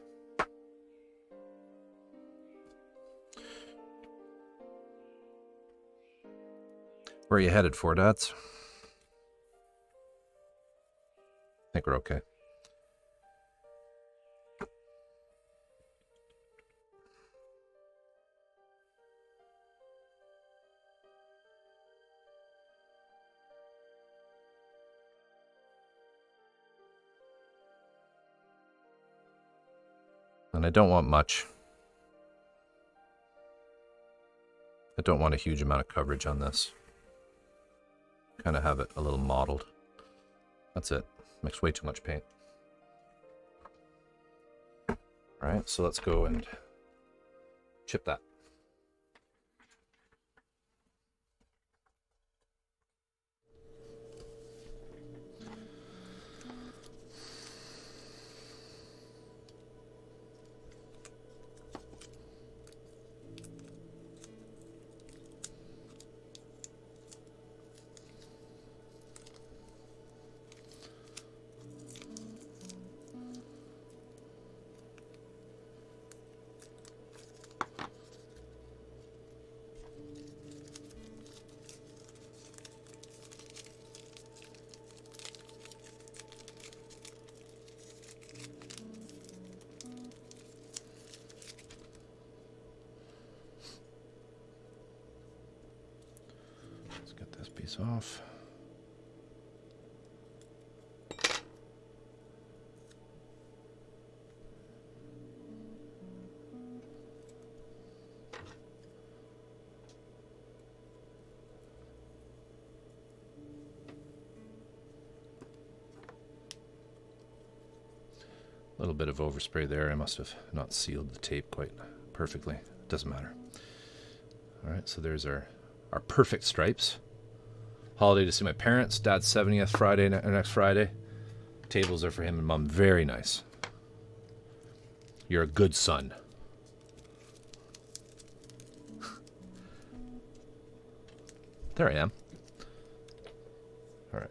Where are you headed for, Dads? I think we're okay. And I don't want much. I don't want a huge amount of coverage on this. Kind of have it a little mottled. That's it. Makes way too much paint. Alright, so let's go and chip that. Off. A little bit of overspray there. I must have not sealed the tape quite perfectly. Doesn't matter. All right, so there's our perfect stripes. Holiday to see my parents. Dad's 70th Friday, next Friday. Tables are for him and Mom. Very nice. You're a good son. There I am. All right.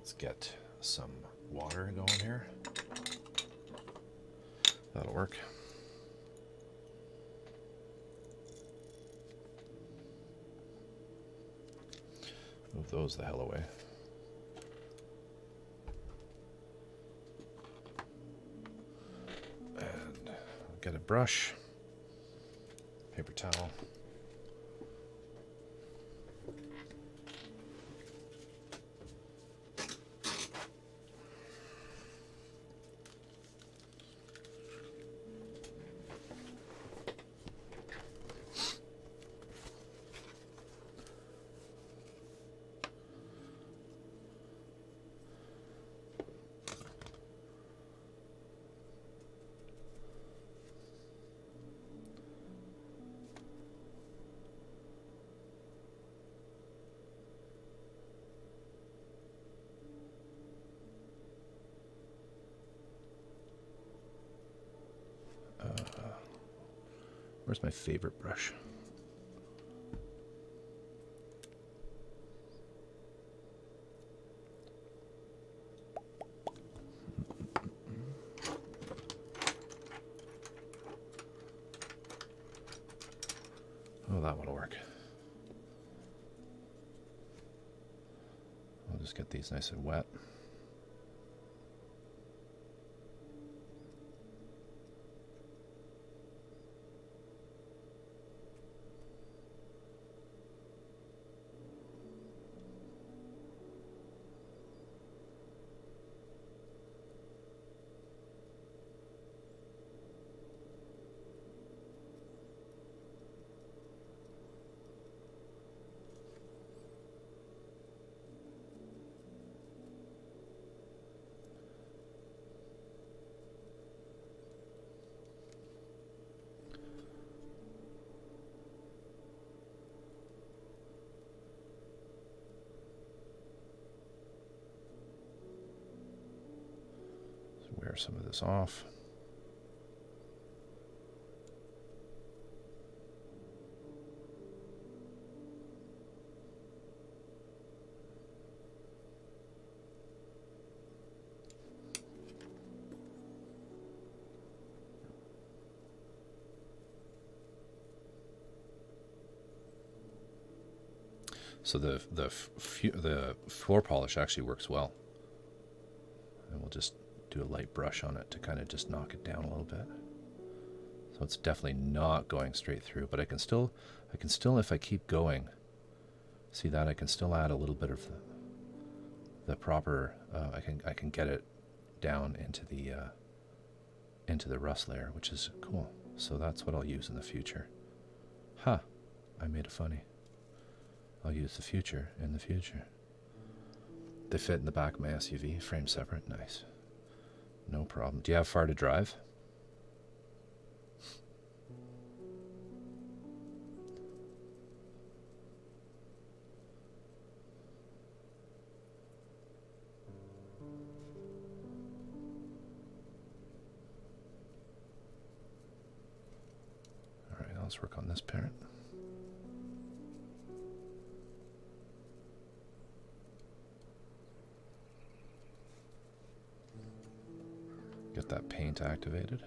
Let's get some water going here. That'll work. Move those the hell away. And get a brush, paper towel. Where's my favorite brush? just get these nice and wet. Wear some of this off. So the floor polish actually works well, and we'll just do a light brush on it to kind of just knock it down a little bit. So it's definitely not going straight through, but I can still, if I keep going, see that I can still add a little bit of the proper. I can get it down into the rust layer, which is cool. So that's what I'll use in the future. Ha! I made it funny. I'll use the future in the future. They fit in the back of my SUV, frame separate, nice. No problem. Do you have far to drive? All right, let's work on this parent. Get that paint activated.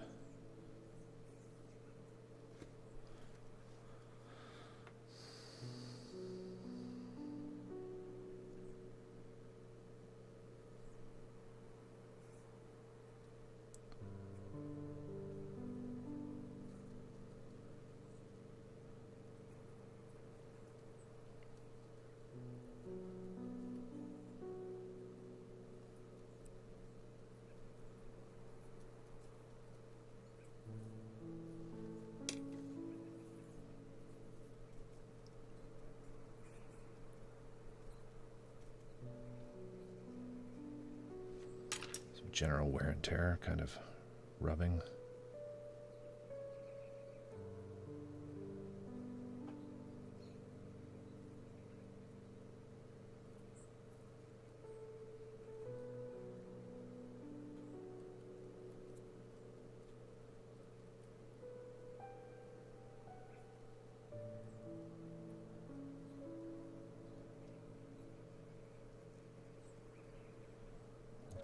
General wear and tear, kind of rubbing.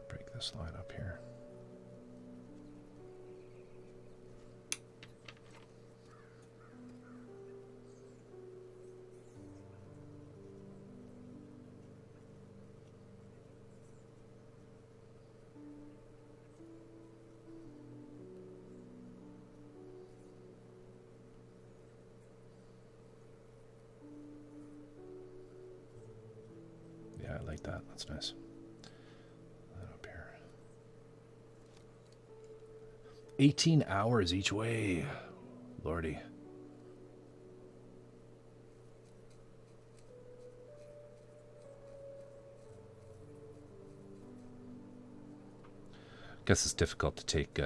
Break this line up here. Yeah, I like that. That's nice. 18 hours each way. Lordy. Guess it's difficult to take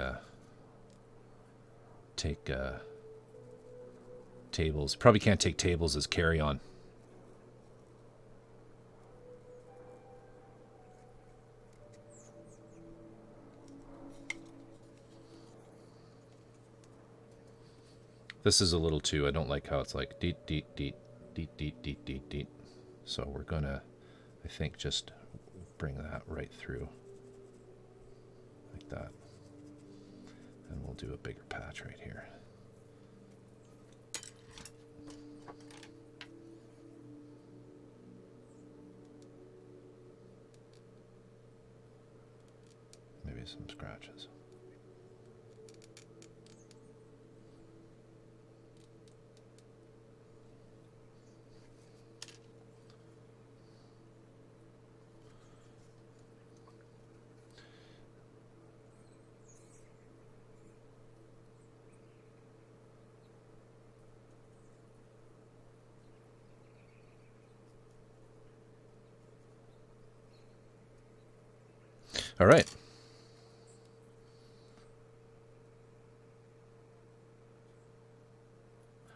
tables. Probably can't take tables as carry-on. This is a little too, I don't like how it's like deet, deet, deet, deet, deet, deet, deet, deet. So we're gonna, I think, just bring that right through. Like that. And we'll do a bigger patch right here. some scratches. All right.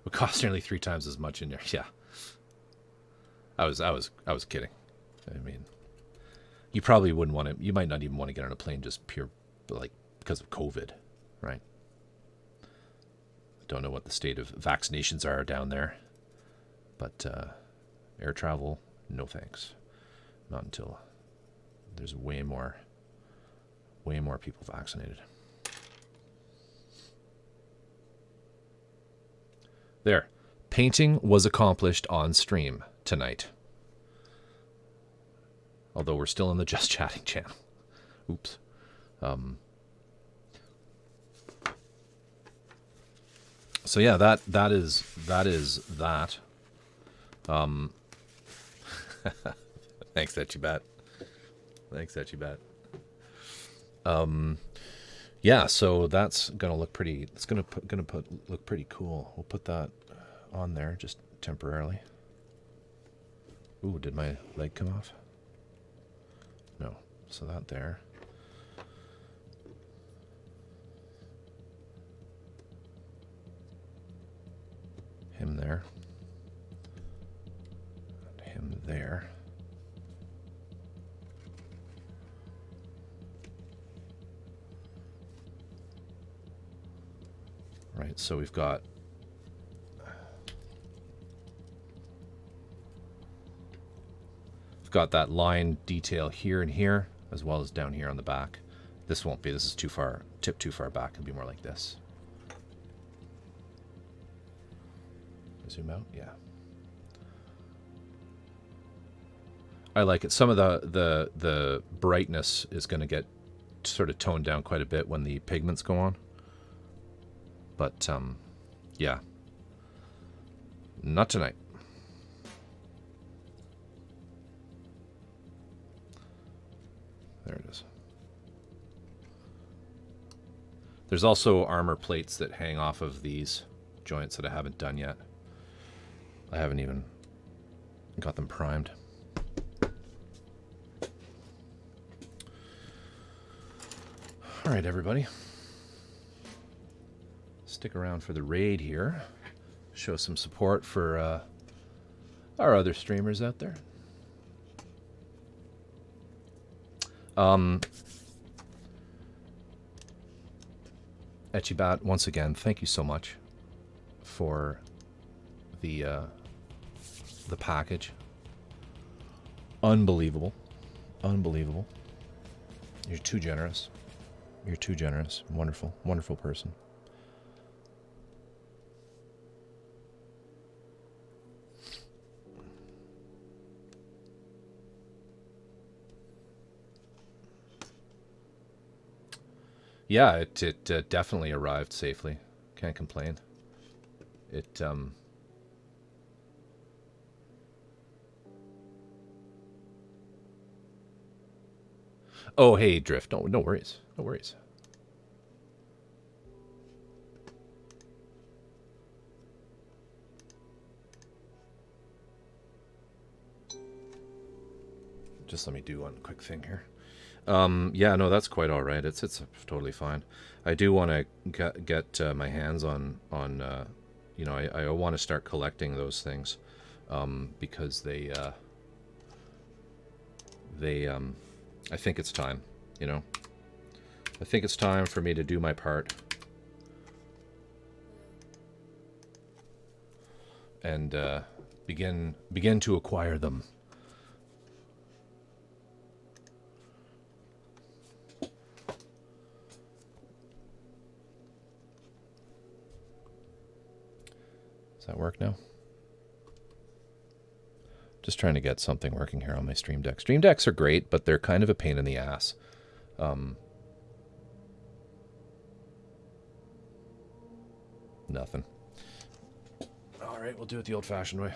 It costs nearly 3 times as much in there. Yeah. I was kidding. I mean, you probably wouldn't want to. You might not even want to get on a plane just pure, like, because of COVID, right? I don't know what the state of vaccinations are down there, but air travel, no thanks. Not until there's way more people vaccinated. There. Painting was accomplished on stream tonight. Although we're still in the Just Chatting channel. Oops. So yeah, that is that. Thanks, Etchibat. Thanks, Etchibat. Yeah, so that's gonna look pretty. It's gonna look pretty cool. We'll put that on there just temporarily. Ooh, did my leg come off? No. So that there. Him there. And him there. Right, so we've got that line detail here and here, as well as down here on the back. This won't be, this is too far, tip too far back. It'll be more like this. Zoom out, yeah. I like it. Some of the brightness is going to get sort of toned down quite a bit when the pigments go on. But, yeah. Not tonight. There it is. There's also armor plates that hang off of these joints that I haven't done yet. I haven't even got them primed. All right, everybody. Stick around for the raid here. Show some support for our other streamers out there. Etchibat, once again, thank you so much for the package. Unbelievable. Unbelievable. You're too generous. You're too generous. Wonderful, wonderful person. Yeah, it definitely arrived safely. Can't complain. It Oh, hey, Drift. No worries. No worries. Just let me do one quick thing here. Yeah, no, that's quite all right. It's totally fine. I do want to get my hands on you know, I want to start collecting those things because they I think it's time, you know. I think it's time for me to do my part and begin to acquire them. Does that work now? Just trying to get something working here on my Stream Deck. Stream Decks are great, but they're kind of a pain in the ass. Nothing. All right, we'll do it the old-fashioned way.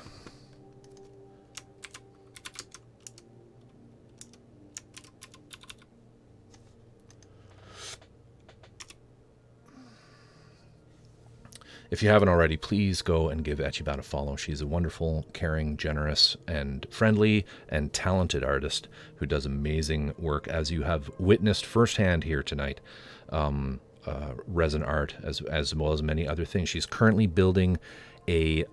If you haven't already, please go and give Echibat a follow. She's a wonderful, caring, generous, and friendly and talented artist who does amazing work, as you have witnessed firsthand here tonight. Resin art, as well as many other things. She's currently building a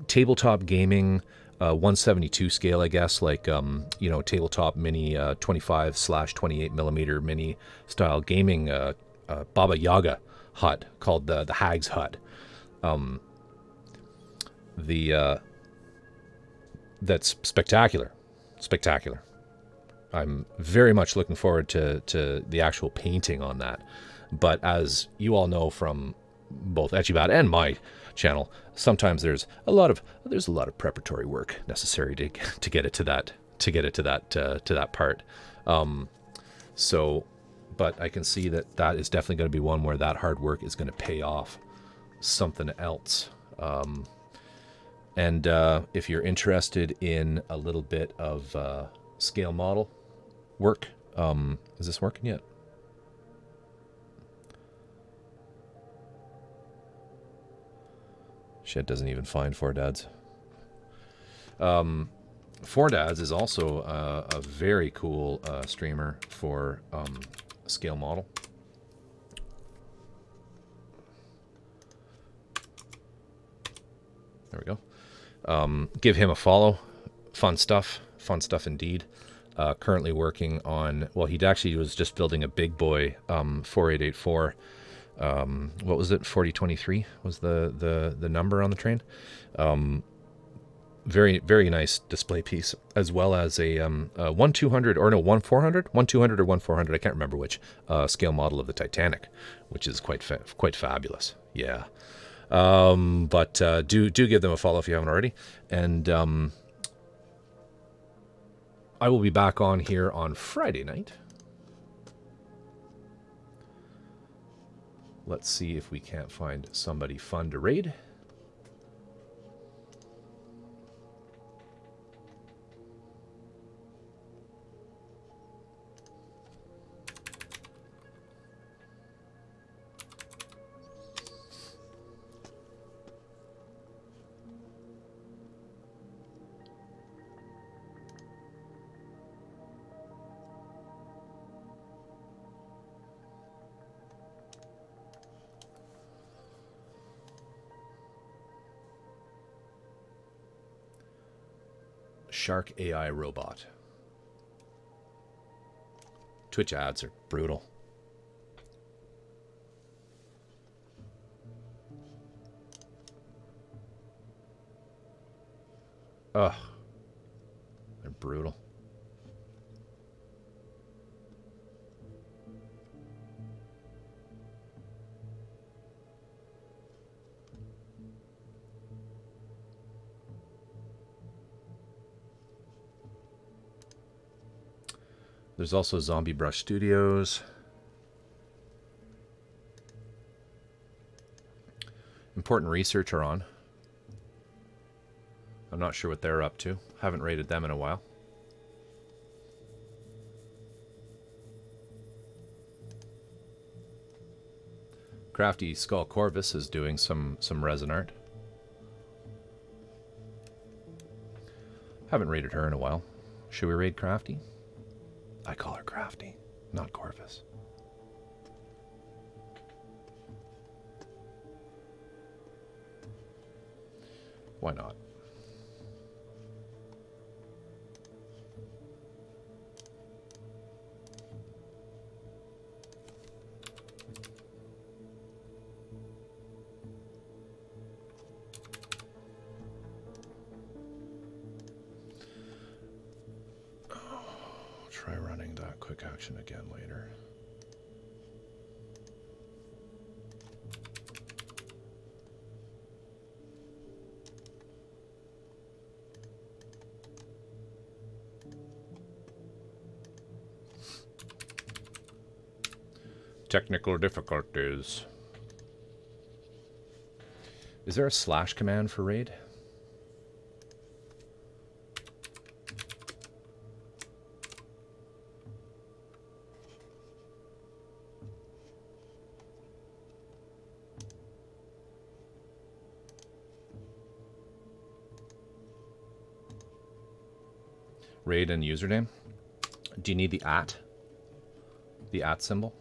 tabletop gaming 172 scale, I guess, like tabletop mini 25/28 millimeter mini style gaming Baba Yaga hut called the Hag's Hut. That's spectacular. I'm very much looking forward to the actual painting on that. But as you all know from both Echibat and my channel, sometimes there's a lot of preparatory work necessary to get it to that part. But I can see that is definitely going to be one where that hard work is going to pay off something else. And if you're interested in a little bit of scale model work, is this working yet? Shit doesn't even find Four Dads. Four Dads is also a very cool streamer for scale model. There we go. Give him a follow. Fun stuff indeed. Currently working on, well, he actually was just building a big boy 4884. What was it? 4023 was the number on the train. Very, very nice display piece, as well as a 1200 or no 1400, 1200 or 1400. I can't remember which scale model of the Titanic, which is quite fabulous. Yeah. But do give them a follow if you haven't already. And I will be back on here on Friday night. Let's see if we can't find somebody fun to raid. Shark AI robot. Twitch ads are brutal. Ugh. They're brutal. There's also Zombie Brush Studios. Important Research are on. I'm not sure what they're up to. Haven't rated them in a while. Crafty Skull Corvus is doing some resin art. Haven't rated her in a while. Should we raid Crafty? I call her Crafty, not Corvus. Why not? Try running that quick action again later. Technical difficulties. Is there a slash command for raid? Raid and username. Do you need the at? The at symbol?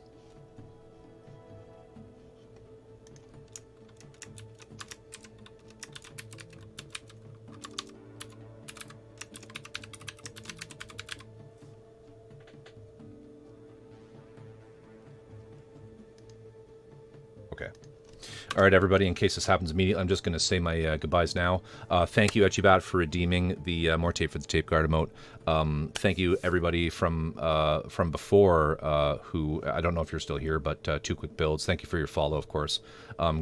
Okay. All right, everybody, in case this happens immediately, I'm just going to say my goodbyes now. Thank you, Etchibat, for redeeming the more tape for the tape guard emote. Thank you, everybody from before who, I don't know if you're still here, but 2 quick builds. Thank you for your follow, of course.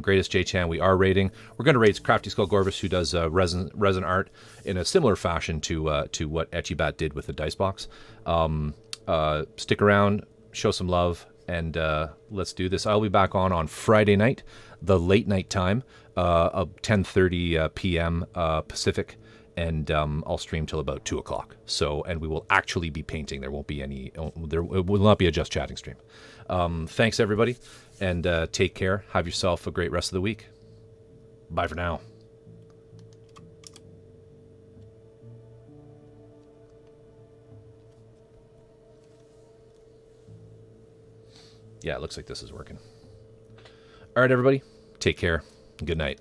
Greatest J-Chan, we are raiding. We're going to raid Crafty Skull Gorvis, who does resin art in a similar fashion to what Etchibat did with the dice box. Stick around, show some love, and let's do this. I'll be back on Friday night, the late night time, of 10:30 p.m. Pacific, and I'll stream till about 2 o'clock. So, and we will actually be painting. There won't be any. There will not be a just chatting stream. Thanks, everybody, and take care. Have yourself a great rest of the week. Bye for now. Yeah, it looks like this is working. All right, everybody, take care. Good night.